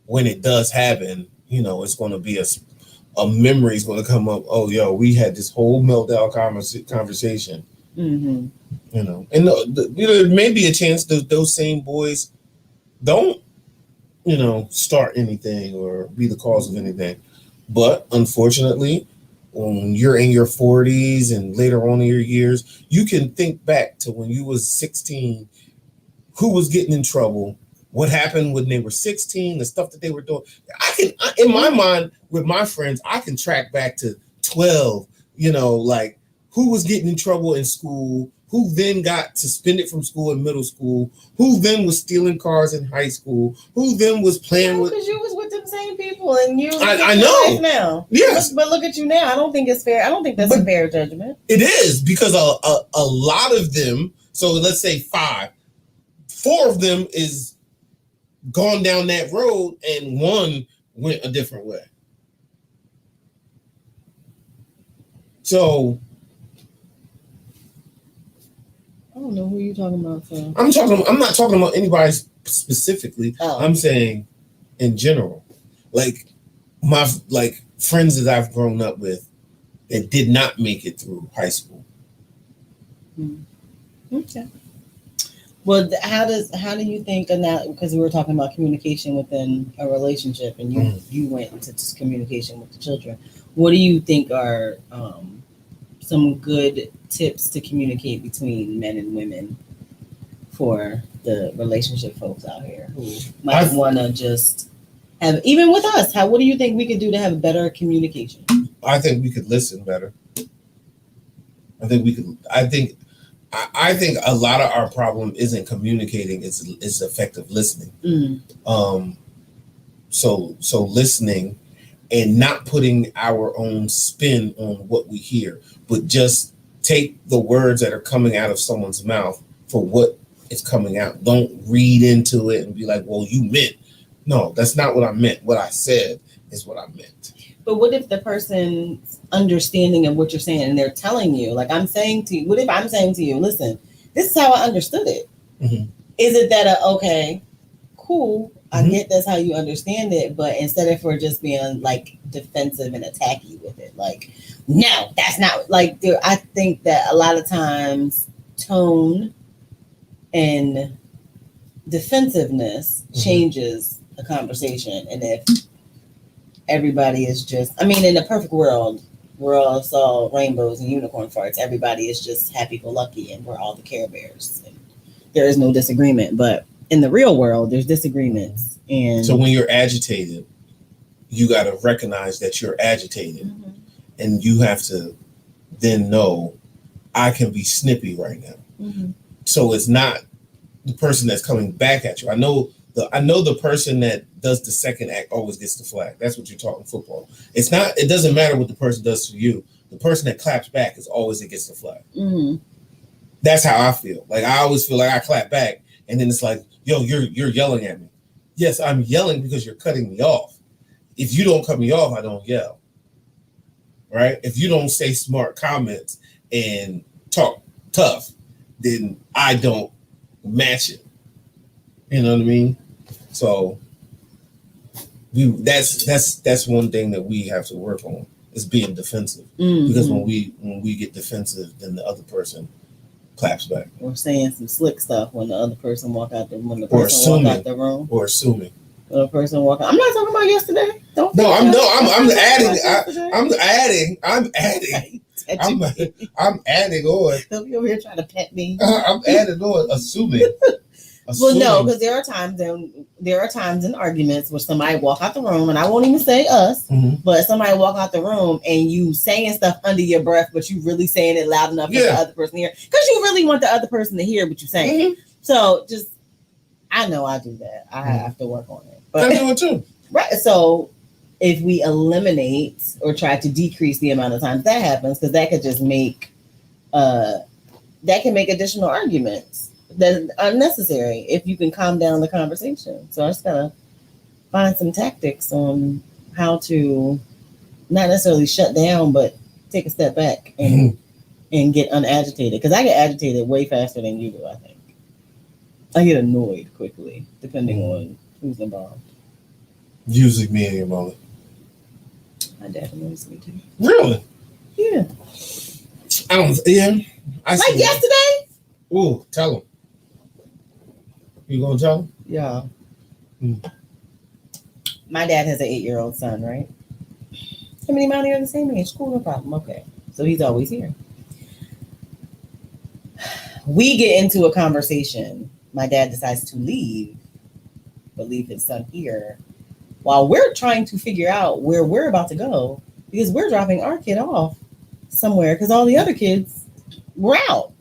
when it does happen, it's going to be a memory is going to come up. Oh, yo, we had this whole meltdown conversation. Mm-hmm. And there may be a chance that those same boys don't start anything or be the cause of anything. But unfortunately, when you're in your 40s and later on in your years, you can think back to when you was 16, who was getting in trouble, what happened when they were 16, the stuff that they were doing. In my mind, with my friends, I can track back to 12, like who was getting in trouble in school, who then got suspended from school in middle school, who then was stealing cars in high school, who then was playing with. Because you was with them same people and you. I know. Now. Yes. But look at you now. I don't think it's fair. I don't think that's a fair judgment. It is because a lot of them. So let's say 5, 4 of them is gone down that road and 1 went a different way. So I don't know who you're talking about. So. I'm not talking about anybody specifically. Oh. I'm saying in general, like my friends that I've grown up with that did not make it through high school. Okay. Well, how do you think now? Because we were talking about communication within a relationship, and you went into just communication with the children. What do you think are some good tips to communicate between men and women for the relationship folks out here who might want to just have, even with us? What do you think we could do to have better communication? I think we could listen better. I think a lot of our problem isn't communicating; it's effective listening. So listening and not putting our own spin on what we hear, but just take the words that are coming out of someone's mouth for what is coming out. Don't read into it and be like, "Well, you meant." No, that's not what I meant. What I said is what I meant. But what if the person's understanding of what you're saying and they're telling you, like I'm saying to you, what if I'm saying to you, listen, this is how I understood it. Mm-hmm. Is it that, okay, cool, I get that's how you understand it, but instead of for just being like defensive and attacky with it, like, no, that's not, like, I think that a lot of times tone and defensiveness changes a conversation. And if everybody is just, in the perfect world, we're all saw rainbows and unicorn farts. Everybody is just happy-go-lucky and we're all the Care Bears. And there is no disagreement. But in the real world, there's disagreements. And so when you're agitated, you got to recognize that you're agitated. And you have to then no, I can be snippy right now. Mm-hmm. So it's not the person that's coming back at you. I know the person that does the second act always gets the flag. That's what you're talking football. It's not. It doesn't matter what the person does to you. The person that claps back is always that gets the flag. Mm-hmm. That's how I feel. Like I always feel like I clap back, and then it's like, yo, you're yelling at me. Yes, I'm yelling because you're cutting me off. If you don't cut me off, I don't yell. Right? If you don't say smart comments and talk tough, then I don't match it. You know what I mean? So that's one thing that we have to work on is being defensive. Mm-hmm. Because when we get defensive, then the other person claps back. Or saying some slick stuff when the other person walk out the room. Or assuming. When a person walk out. I'm not talking about yesterday. I'm adding on. Don't be over here trying to pet me. I'm adding on, assuming. Well, no, because there are times in arguments where somebody walk out the room, and I won't even say us, but somebody walk out the room and you saying stuff under your breath, but you really saying it loud enough for the other person to hear, because you really want the other person to hear what you're saying. Mm-hmm. So just, I know I do that. I have to work on it. But I do it too. Right. So if we eliminate or try to decrease the amount of times that happens, because that could just make additional arguments that are unnecessary if you can calm down the conversation. So I just gotta find some tactics on how to not necessarily shut down, but take a step back and get unagitated. Because I get agitated way faster than you do, I think. I get annoyed quickly, depending on who's involved. Usually me and your mother. My dad annoys me too. Really? Yeah. Like yesterday? Ooh, tell him. You gonna tell him? Yeah. My dad has an 8-year-old son, right? How many money are the same age? Cool, no problem. Okay. So he's always here. We get into a conversation. My dad decides to leave, but leave his son here while we're trying to figure out where we're about to go, because we're dropping our kid off somewhere because all the other kids were out.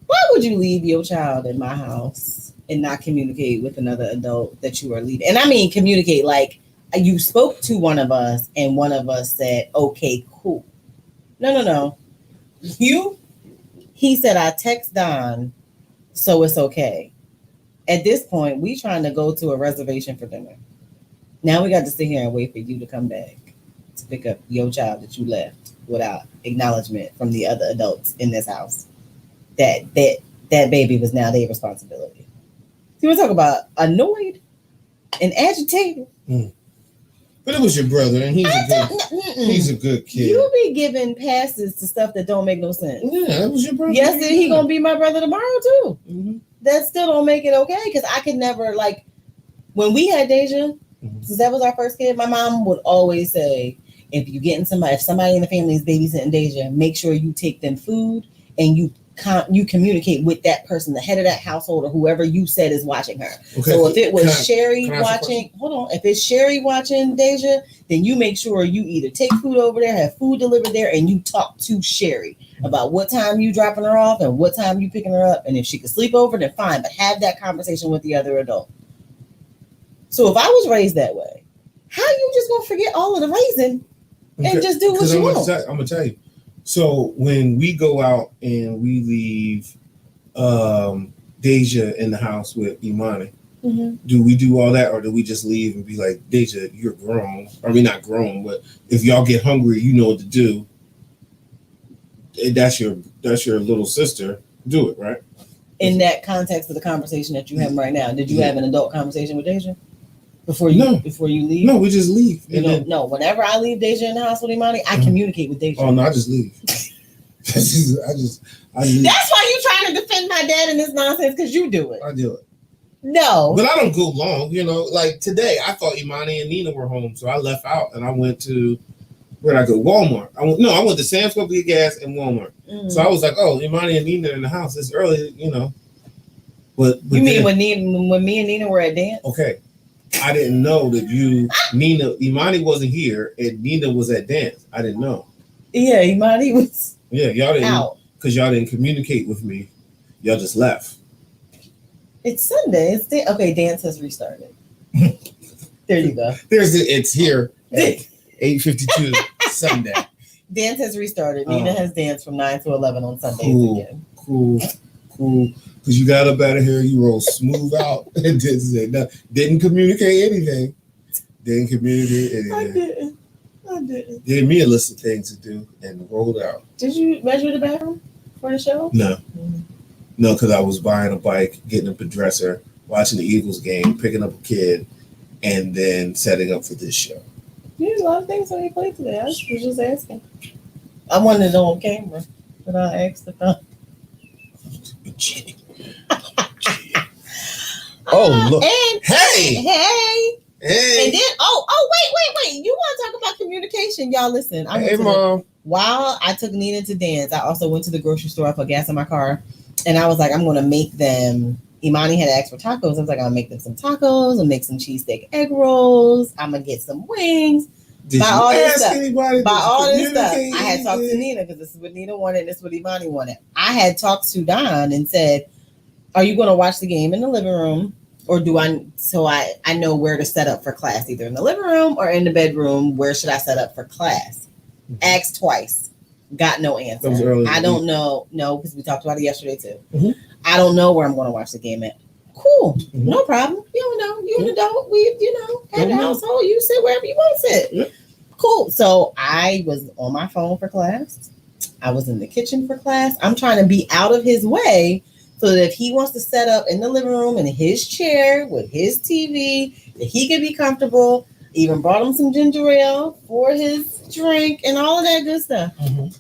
Why would you leave your child in my house and not communicate with another adult that you are leaving? And I mean communicate like you spoke to one of us and one of us said, okay, cool. No. He said, I text Don, so it's okay. At this point, we trying to go to a reservation for dinner. Now we got to sit here and wait for you to come back to pick up your child that you left without acknowledgement from the other adults in this house. That baby was now their responsibility. You want to talk about annoyed and agitated? But it was your brother, and he's a good kid. You be giving passes to stuff that don't make no sense. Yeah, that was your brother. Yes, and he gonna be my brother tomorrow too. Mm-hmm. That still don't make it okay, because I could never, like, when we had Deja, since that was our first kid, my mom would always say, if somebody in the family is babysitting Deja, make sure you take them food and you communicate with that person, the head of that household, or whoever you said is watching her. Okay. So if it was Sherry watching, if it's Sherry watching Deja, then you make sure you either take food over there, have food delivered there, and you talk to Sherry about what time you dropping her off and what time you picking her up. And if she could sleep over, then fine, but have that conversation with the other adult. So if I was raised that way, how you just gonna forget all of the raising and just do what you want? I'm gonna tell you. So when we go out and we leave Deja in the house with Imani, do we do all that, or do we just leave and be like, Deja, you're grown? I mean, not grown, but if y'all get hungry, you know what to do. That's your little sister. Do it, right? In that context of the conversation that you have right now, did you have an adult conversation with Deja before you leave? No, we just leave. No, whenever I leave Deja in the house with Imani, I communicate with Deja. Oh no, I just leave. I leave. That's why you trying to defend my dad in this nonsense, because you do it. I do it. No. But I don't go long, like today I thought Imani and Nina were home, so I left out and I went to, where'd I go? Walmart. I went to Sam's Club to get gas and Walmart. So I was like, oh, Imani and Nina are in the house. It's early, But you mean when me and Nina were at dance? Okay. I didn't know that Imani wasn't here and Nina was at dance. I didn't know. Yeah, Imani was Yeah, y'all didn't, out. because y'all didn't communicate with me. Y'all just left. It's Sunday. Okay, dance has restarted. There you go. It's here at 8:52 Sunday. Dance has restarted. Nina has danced from 9 to 11 on Sundays again. Cool. Because you got up out of here, you rolled smooth out and didn't say nothing. Didn't communicate anything. I didn't. Gave me a list of things to do and rolled out. Did you measure the bathroom for the show? No. No, because I was buying a bike, getting up a dresser, watching the Eagles game, picking up a kid, and then setting up for this show. You did a lot of things on your plate today. I was just asking. I wanted to know on camera, but I asked if Oh, look. And Hey! And then, wait. You want to talk about communication? Y'all listen. Hey, Mom. While I took Nina to dance, I also went to the grocery store. I put gas in my car. And I was like, I'm going to make them. Imani had asked for tacos. I was like, I'll make them some tacos. I'll make some cheesesteak egg rolls. I'm going to get some wings. Did By you all this ask stuff. anybody? By all this stuff. communicate I had talked to anything? Nina because this is what Nina wanted and this is what Imani wanted. I had talked to Don and said, are you going to watch the game in the living room? Or do I, so I know where to set up for class, either in the living room or in the bedroom. Where should I set up for class? Asked twice. Got no answer. That was early. I don't know. No, because we talked about it yesterday too. Mhm. I don't know where I'm going to watch the game at. Cool. Mhm. No problem. You don't know. You're an adult. We, at the Mhm. household, you sit wherever you want to sit. Yep. Cool. So I was on my phone for class. I was in the kitchen for class. I'm trying to be out of his way so that if he wants to set up in the living room in his chair with his TV, that he can be comfortable. Even brought him some ginger ale for his drink and all of that good stuff. Mhm.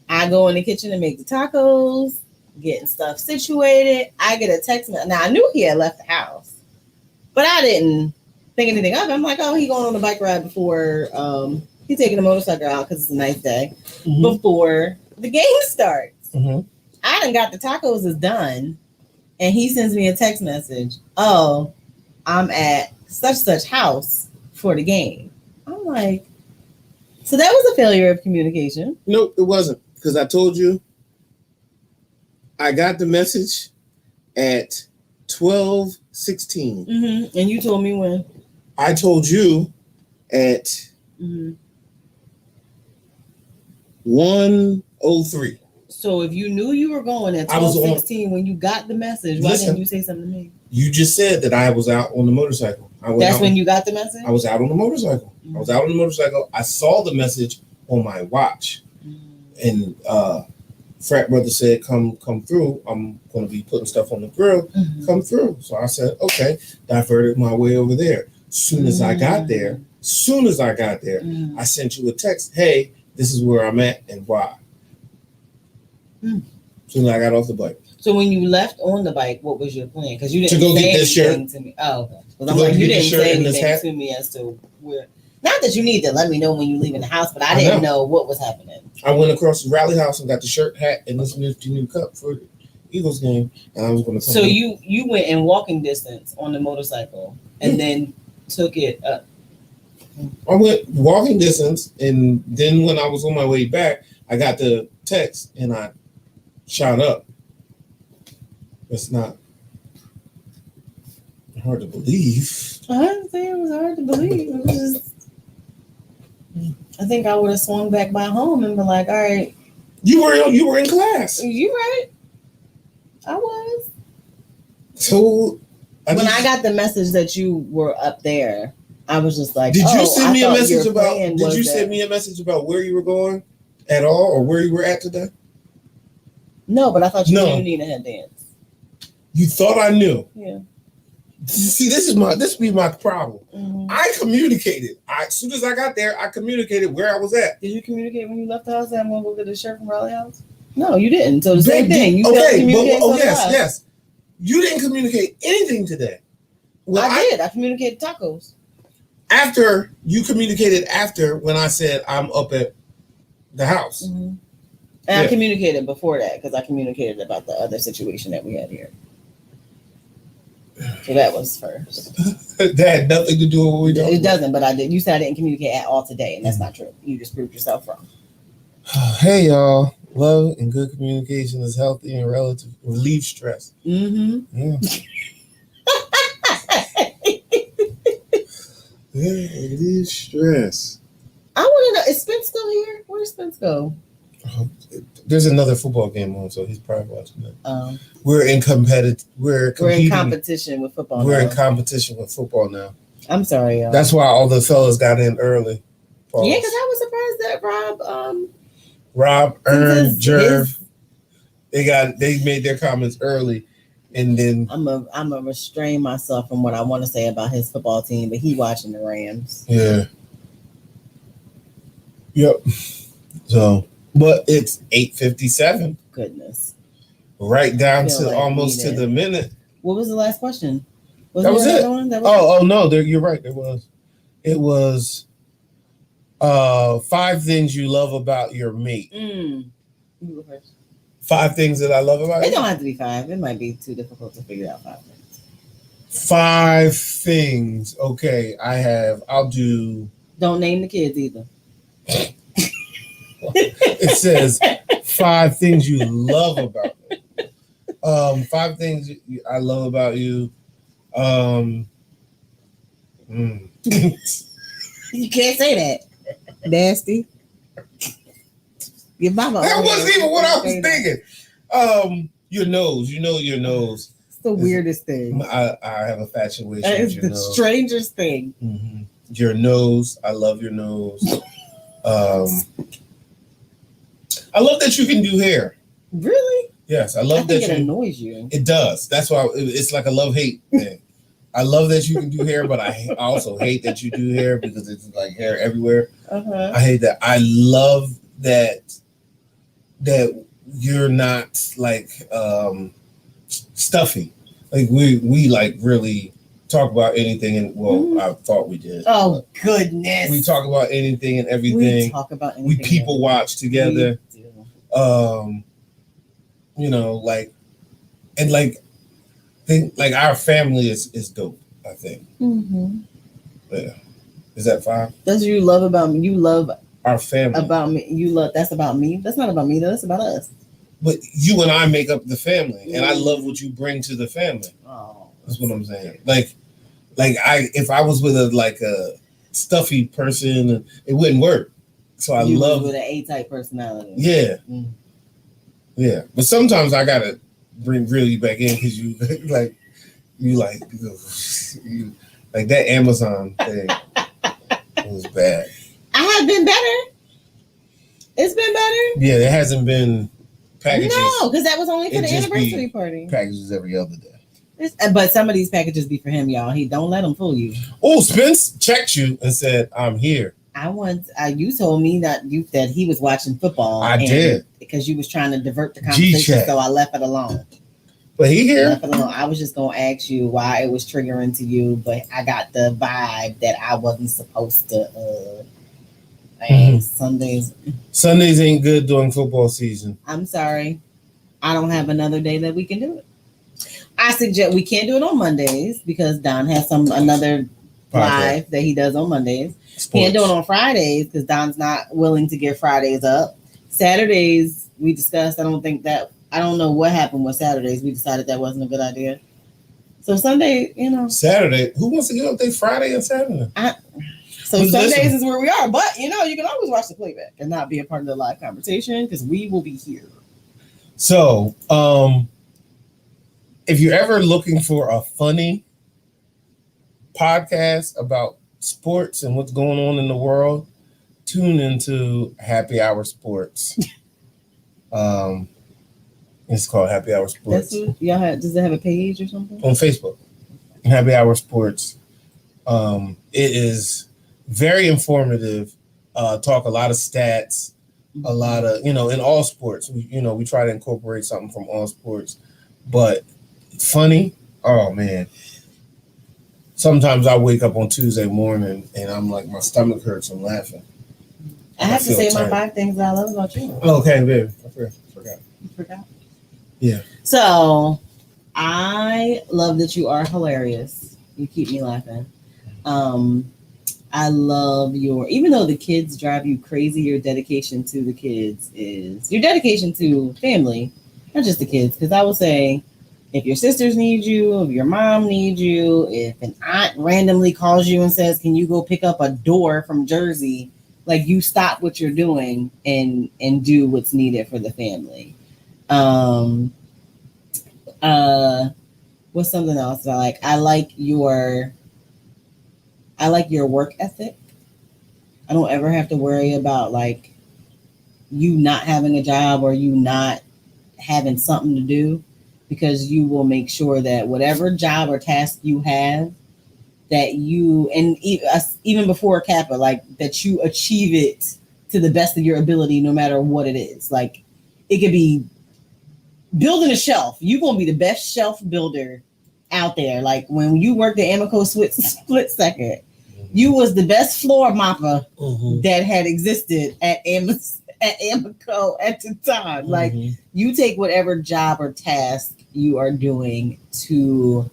I go in the kitchen and make the tacos, getting stuff situated. I get a text message. Now I knew he had left the house, but I didn't think anything of it. I'm like, oh, he going on a bike ride before he's taking the motorcycle out because it's a nice day before the game starts. Mhm. I done got the tacos is done, and he sends me a text message. Oh, I'm at such house for the game. I'm like, so that was a failure of communication. Nope, it wasn't. Because I told you, I got the message at 12:16. Mm-hmm. And you told me when. I told you at 1:03. So if you knew you were going at 12:16 when you got the message, why didn't you say something to me? You just said that I was out on the motorcycle. That's when you got the message? I was out on the motorcycle. I saw the message on my watch. And frat brother said, come through. I'm going to be putting stuff on the grill. Come through. So I said, okay. Diverted my way over there. Soon as I got there, I sent you a text. Hey, this is where I'm at and why. Soon as I got off the bike. So when you left on the bike, what was your plan? Because you didn't to go say get this anything shirt. to me. Oh, okay. Because I'm like, you didn't say anything to me as to where. Not that you need to let me know when you leave in the house, but I didn't know what was happening. I went across the Rally House and got the shirt, hat, and this nifty new cup for the Eagles game. And I was going to come. So you went in walking distance on the motorcycle and then took it up. I went walking distance, and then when I was on my way back, I got the text and I shot up. It's not hard to believe. I didn't say it was hard to believe. It was just, I think I would have swung back by home and been like, all right. You were in class. You right. I was. So when I got the message that you were up there, I was just like, Did you send me a message about where you were going at all or where you were at today? No, but I thought you knew Nina had danced. You thought I knew. Yeah. See, this be my problem. I communicated. As soon as I got there, I communicated where I was at. Did you communicate when you left the house that I'm going to go get a shirt from Raleigh House? No, you didn't. So the same thing. You yes. You didn't communicate anything today. Well, I did. I communicated tacos. After you communicated when I said I'm up at the house. And I communicated before that because I communicated about the other situation that we had here. So that was first. That had nothing to do with what we do. It doesn't, but I did. You said I didn't communicate at all today, and that's not true. You just proved yourself wrong. Hey y'all, love and good communication is healthy and relative relieve stress. Mm-hmm. Yeah. Yeah, relieve stress. I want to know, is Spence still here? Where's Spence go? There's another football game on, so he's probably watching it. We're in competition with football. We're in competition with football now. I'm sorry, y'all. That's why all the fellas got in early. Pause. Yeah, because I was surprised that Rob, Ern, Jerv, they made their comments early, and then I'm a restrain myself from what I want to say about his football team, but he watching the Rams. Yeah. Yep. So, but it's 8:57. Goodness. Right down to almost to the minute. What was the last question? That was it. Oh no, you're right. There was. It was 5 things you love about your mate. You go first. 5 things that I love about you. It don't have to be 5. It might be too difficult to figure out 5 things. 5 things. Okay, I'll do. Don't name the kids either. It says 5 things you love about me. 5 things I love about you. You can't say that. Nasty. Your mama. That wasn't even what I was thinking. Your nose. You know your nose. It's the weirdest thing. I have a infatuation That with is your the nose. strangest thing. Mm-hmm. Your nose. I love your nose. I love that you can do hair. Really? Yes, I love that it annoys you. It does. That's why it's like a love-hate thing. I love that you can do hair, but I also hate that you do hair because it's like hair everywhere. Uh-huh. I hate that. I love that you're not like stuffy. Like we like really talk about anything, and I thought we did. Oh goodness. We talk about anything and everything. We talk about anything. We people watch together. You know, like, and like our family is dope, I think. Mm-hmm. Yeah. Is that 5? That's what you love about me. You love our family. About me. You love, that's about me. That's not about me though. That's about us. But you and I make up the family, and I love what you bring to the family. Oh, that's what I'm saying. Like if I was with a stuffy person, it wouldn't work. So I love with an A-type personality. Yeah. Mm. Yeah. But sometimes I gotta reel you back in because you like that Amazon thing. It was bad. I have been better. It's been better. Yeah, there hasn't been packages. No, because that was only for the anniversary party. Packages every other day. But some of these packages be for him, y'all. He don't let him fool you. Oh, Spence checked you and said, "I'm here." You told me that he was watching football. I did because you was trying to divert the conversation, so I left it alone. But he here. Left it alone. I was just gonna ask you why it was triggering to you, but I got the vibe that I wasn't supposed to. Sundays ain't good during football season. I'm sorry, I don't have another day that we can do it. I suggest we can't do it on Mondays because Don has another live that he does on Mondays. Sports. Can't do it on Fridays because Don's not willing to give Fridays up. Saturdays we discussed. I don't know what happened with Saturdays. We decided that wasn't a good idea. So Sunday, Saturday. Who wants to get up there Friday and Saturday? Sundays is where we are. But you can always watch the playback and not be a part of the live conversation because we will be here. So, if you're ever looking for a funny podcast about sports and what's going on in the world, tune into Happy Hour Sports. It's called Happy Hour Sports. Does it have a page or something? On Facebook. Happy Hour Sports. It is very informative. Talk a lot of stats, a lot of, in all sports. We try to incorporate something from all sports. But funny, oh man. Sometimes I wake up on Tuesday morning and I'm like, my stomach hurts. I'm laughing. I have to say my 5 things I love about you. Okay, baby. I forgot. You forgot? Yeah. So, I love that you are hilarious. You keep me laughing. I love even though the kids drive you crazy, your dedication to the kids is your dedication to family, not just the kids. Because I will say, if your sisters need you, if your mom needs you, if an aunt randomly calls you and says, "Can you go pick up a door from Jersey?" Like, you stop what you're doing and do what's needed for the family. What's something else that I like? I like your work ethic. I don't ever have to worry about like you not having a job or you not having something to do, because you will make sure that whatever job or task you have, that you, and even before Kappa, like that you achieve it to the best of your ability, no matter what it is. Like, it could be building a shelf. You're going to be the best shelf builder out there. Like, when you worked at Amico Split Second, you was the best floor mopper that had existed at Amico at the time. Like, you take whatever job or task you are doing to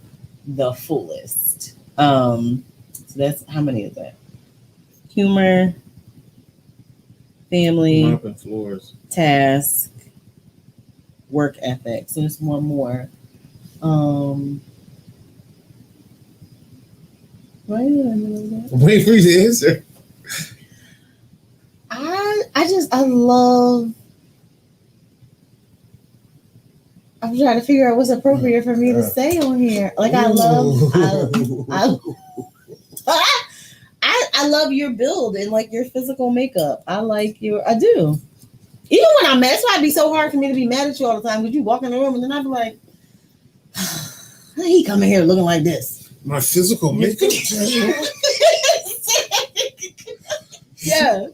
the fullest. So that's, how many is that? Humor, family, mopping floors, task, work ethic. So there's one more. Wait for you to answer. I love. I'm trying to figure out what's appropriate for me to say on here. Like, I love your build and like your physical makeup. I do. Even when I'm mad, that's why it'd be so hard for me to be mad at you all the time, because you walk in the room and then I'd be like, he coming here looking like this. My physical makeup. Yeah.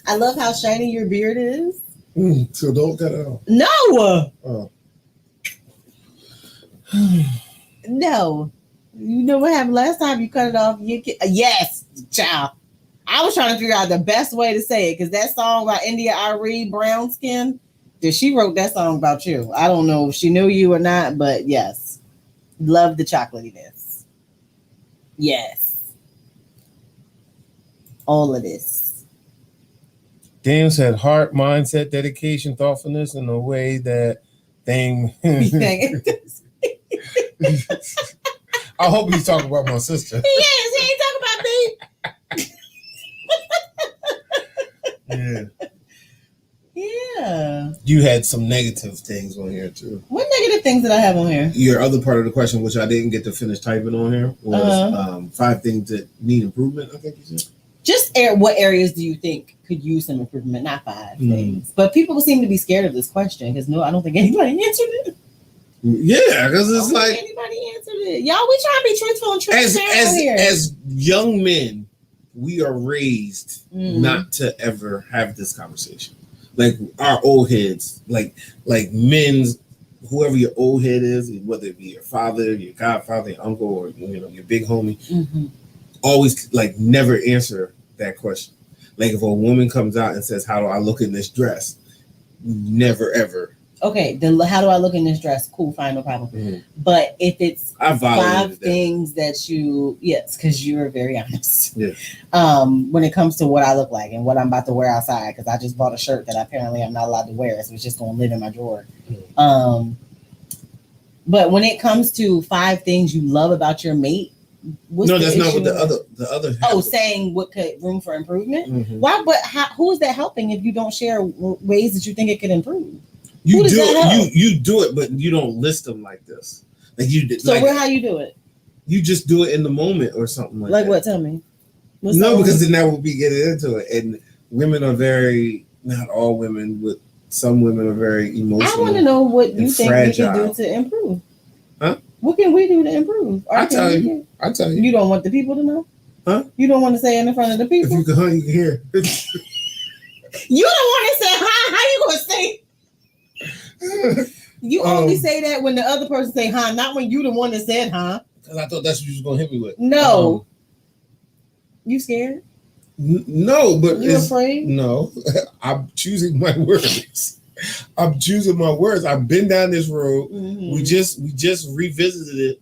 I love how shiny your beard is. So don't cut it off. No. Oh. No. You know what happened last time you cut it off? Yes, child. I was trying to figure out the best way to say it, because that song about India Arie, Brown Skin, she wrote that song about you. I don't know if she knew you or not, but yes. Love the chocolatiness. Yes. All of this. Daniel said heart, mindset, dedication, thoughtfulness, in a way that thing. I hope he's talking about my sister. Yes, he ain't talking about me. Yeah. Yeah. You had some negative things on here too. What negative things did I have on here? Your other part of the question, which I didn't get to finish typing on here, was 5 things that need improvement, I think you said. Just what areas do you think could use some improvement? Not 5 things. But people seem to be scared of this question, because I don't think anybody answered it. Yeah, because it's like anybody answered it. Y'all, we try to be truthful and transparent here. As young men, we are raised not to ever have this conversation. Like, our old heads, like men's, whoever your old head is, whether it be your father, your godfather, your uncle, or your big homie, always like never answer that question. Like, if a woman comes out and says, "How do I look in this dress?" Never ever. Okay, then how do I look in this dress? Cool, fine, no problem. But if it's 5 things that yes, because you're very honest. Yeah. When it comes to what I look like and what I'm about to wear outside, because I just bought a shirt that apparently I'm not allowed to wear, so it's just going to live in my drawer. But when it comes to 5 things you love about your mate, that's not what the other. Saying what could room for improvement. Why? But who is that helping if you don't share ways that you think it could improve? You do it, but you don't list them like this. Like you did. So how you do it? You just do it in the moment or something like that. Like what? Tell me. Because then that would be getting into it. And women are not all women, but some women are very emotional. I want to know what you think we can do to improve. Huh? What can we do to improve? I tell you. You don't want the people to know? Huh? You don't want to say it in front of the people? If you can, you can hear. You don't want to say hi. How you going to say? You only say that when the other person say huh, not when you the one that said huh. Because I thought that's what you was gonna hit me with. No. You scared? No, but you afraid? No, I'm choosing my words. I'm choosing my words. I've been down this road. Mhm. We just revisited it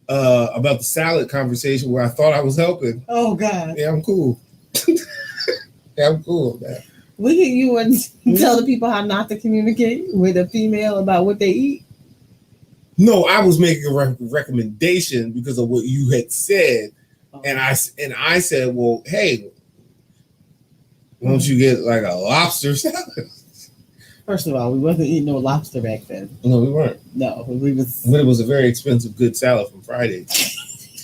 about the salad conversation where I thought I was helping. Oh God. Yeah, I'm cool. Yeah, I'm cool with that. You would tell the people how not to communicate with a female about what they eat. No, I was making a recommendation because of what you had said, and I said, well, hey, why don't you get like a lobster salad? First of all, we wasn't eating no lobster back then. No, we weren't. No, we was. But it was a very expensive good salad from Friday.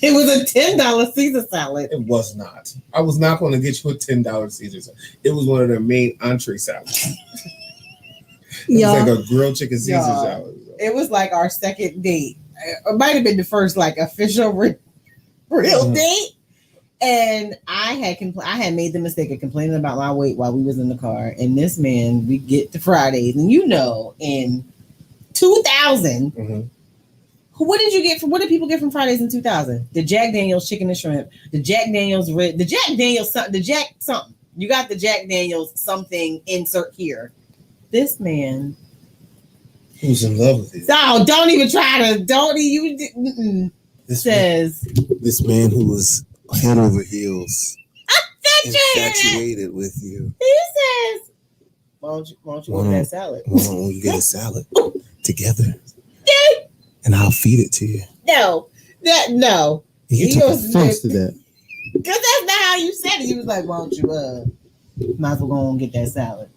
It was a $10 Caesar salad. It was not. I was not going to get you a $10 Caesar salad. It was one of their main entree salads. It was like a grilled chicken Caesar salad. It was like our second date. It might have been the first like official real date. And I had made the mistake of complaining about my weight while we was in the car. And this man, we get to Fridays, and in 2000. Mm-hmm. What did people get from Fridays in 2000? The Jack Daniels chicken and shrimp, the Jack Daniels red, the Jack Daniels something. You got the Jack Daniels something, insert here. This man who's in love with you. So don't even try to This man who was head over heels infatuated with you. He says, why don't you want that salad? Why don't we get a salad together? And I'll feed it to you. No. You took offense to that. Because that's not how you said it. He was like, why don't you might as well go and get that salad.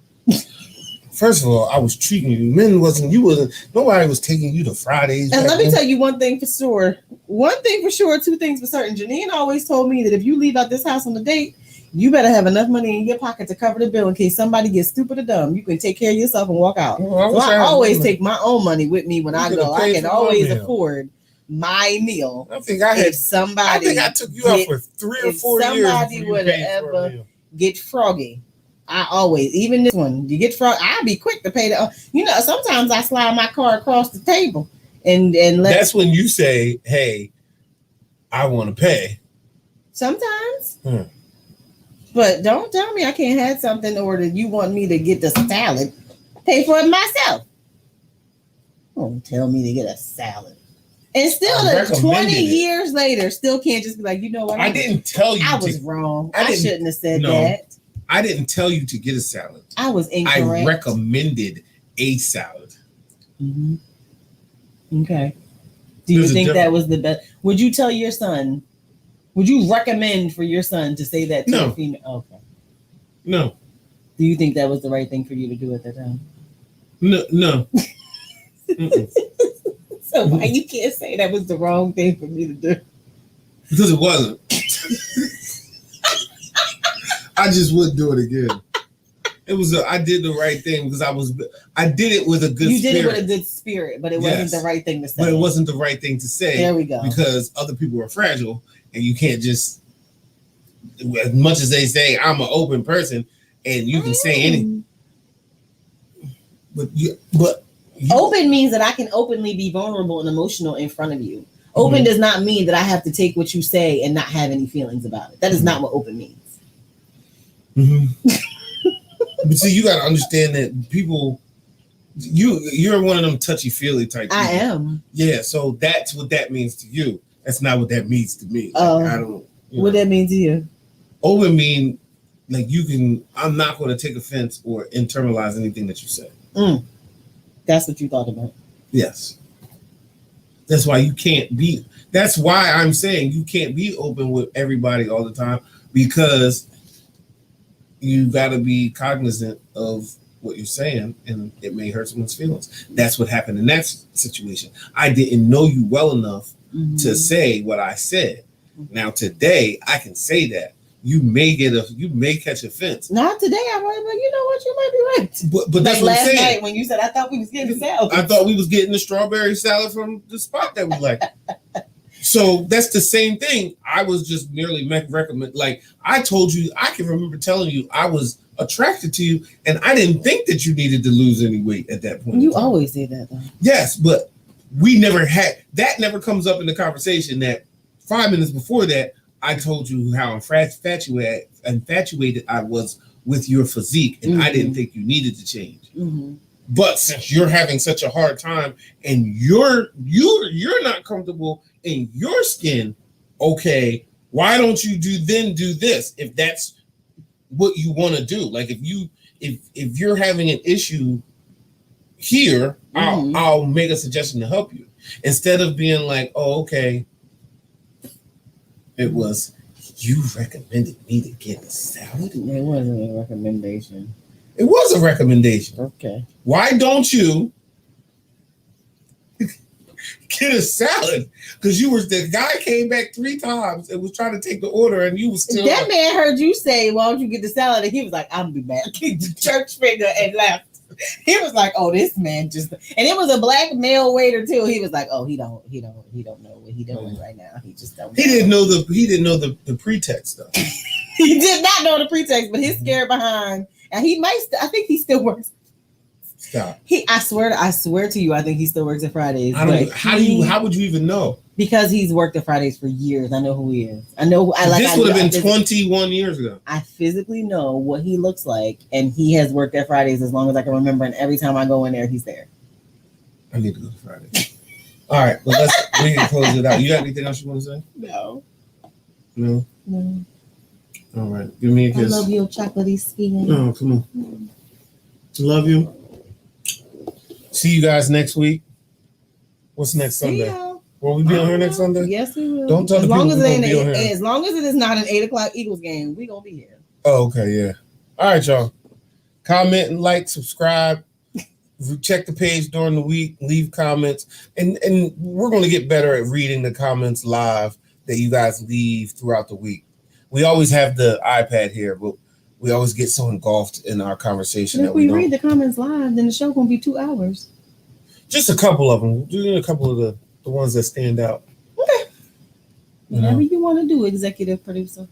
First of all, I was treating you. Nobody was taking you to Fridays. And let me tell you one thing for sure. One thing for sure, two things for certain. Janine always told me that if you leave out this house on a date, you better have enough money in your pocket to cover the bill in case somebody gets stupid or dumb. You can take care of yourself and walk out. Well, I always take my own money with me when I go. I can always afford my meal. I think I took you out for 3 or 4 years. Somebody would have ever get froggy. I always, even this one, you get frog. I'll be quick to pay the. Sometimes I slide my car across the table and let. That's when you say, "Hey, I want to pay." Sometimes. But don't tell me I can't have something or that you want me to get the salad. Pay for it myself. Don't tell me to get a salad. And still 20 years later, still can't just be like, you know what? I didn't tell you. I was wrong. I shouldn't have said that. I didn't tell you to get a salad. I was incorrect. I recommended a salad. Mm-hmm. Okay. Do you think that was the best? Would you tell your son? Would you recommend for your son to say that to a female? Okay. No. Do you think that was the right thing for you to do at that time? No. So why you can't say that was the wrong thing for me to do? Because it wasn't. I just wouldn't do it again. I did the right thing because I did it with a good spirit. You did it with a good spirit, but it wasn't the right thing to say. But it wasn't the right thing to say. There we go. Because other people are fragile and you can't just, as much as they say, I'm an open person and you can say anything. But open means that I can openly be vulnerable and emotional in front of you. Open does not mean that I have to take what you say and not have any feelings about it. That is not what open means. But see, you got to understand that people, you're one of them touchy-feely type people. I am. Yeah, so that's what that means to you. That's not what that means to me. I don't. What that mean to you? Open mean like I'm not going to take offense or internalize anything that you say. That's what you thought about. Yes. That's why that's why I'm saying you can't be open with everybody all the time, because you got to be cognizant of what you're saying and it may hurt someone's feelings. That's what happened in that situation. I didn't know you well enough to say what I said. Now today I can say that. You may catch offense. Not today, I'm right, but you know what? You might be right. But that's like what I'm saying. Last night when you said I thought we was getting salad. I thought we was getting the strawberry salad from the spot that we like. So that's the same thing. I was just merely recommend. Like I told you, I can remember telling you I was attracted to you, and I didn't think that you needed to lose any weight at that point. You always say that, though. Yes, but we never had that. Never comes up in the conversation. That 5 minutes before that, I told you how infatuated I was with your physique, and I didn't think you needed to change. But since you're having such a hard time and you're not comfortable in your skin, okay, why don't you do this if that's what you want to do? Like if you're having an issue here, I'll make a suggestion to help you. Instead of being like, oh, okay, it was you recommended me to get a salad. It wasn't a recommendation. It was a recommendation. Okay. Why don't you get a salad? Because the guy came back 3 times and was trying to take the order, and you was still. That man heard you say, "Why don't you get the salad?" And he was like, "I'll be back." He the church finger and left. He was like, "Oh, this man just," and it was a black male waiter too. He was like, "Oh, he don't know what he doing right now. He just don't." He didn't know the pretext though. He did not know the pretext, but he's scared behind, and he might. I think he still works. Stop. I swear to you, I think he still works at Fridays. I don't. How would you even know? Because he's worked at Fridays for years. I know who he is. This would have been 21 years ago. I physically know what he looks like, and he has worked at Fridays as long as I can remember. And every time I go in there, he's there. I need to go to Fridays. All right, well, we can close it out. You got anything else you want to say? No. No. No. All right, give me a kiss. I love your chocolatey skin. Oh, come on. Love you. See you guys next week. What's next Sunday? Will we be on here next Sunday? Yes, we will. Don't tell the people we're gonna be on here. As long as it is not an 8:00 Eagles game, we gonna be here. Oh, okay, yeah. All right, y'all. Comment and like, subscribe. Check the page during the week. Leave comments, and we're gonna get better at reading the comments live that you guys leave throughout the week. We always have the iPad here, but we always get so engulfed in our conversation. If we read the comments live, then the show gonna be 2 hours. Just a couple of them. Do a couple of the ones that stand out. Okay. Whatever you want to do, executive producer.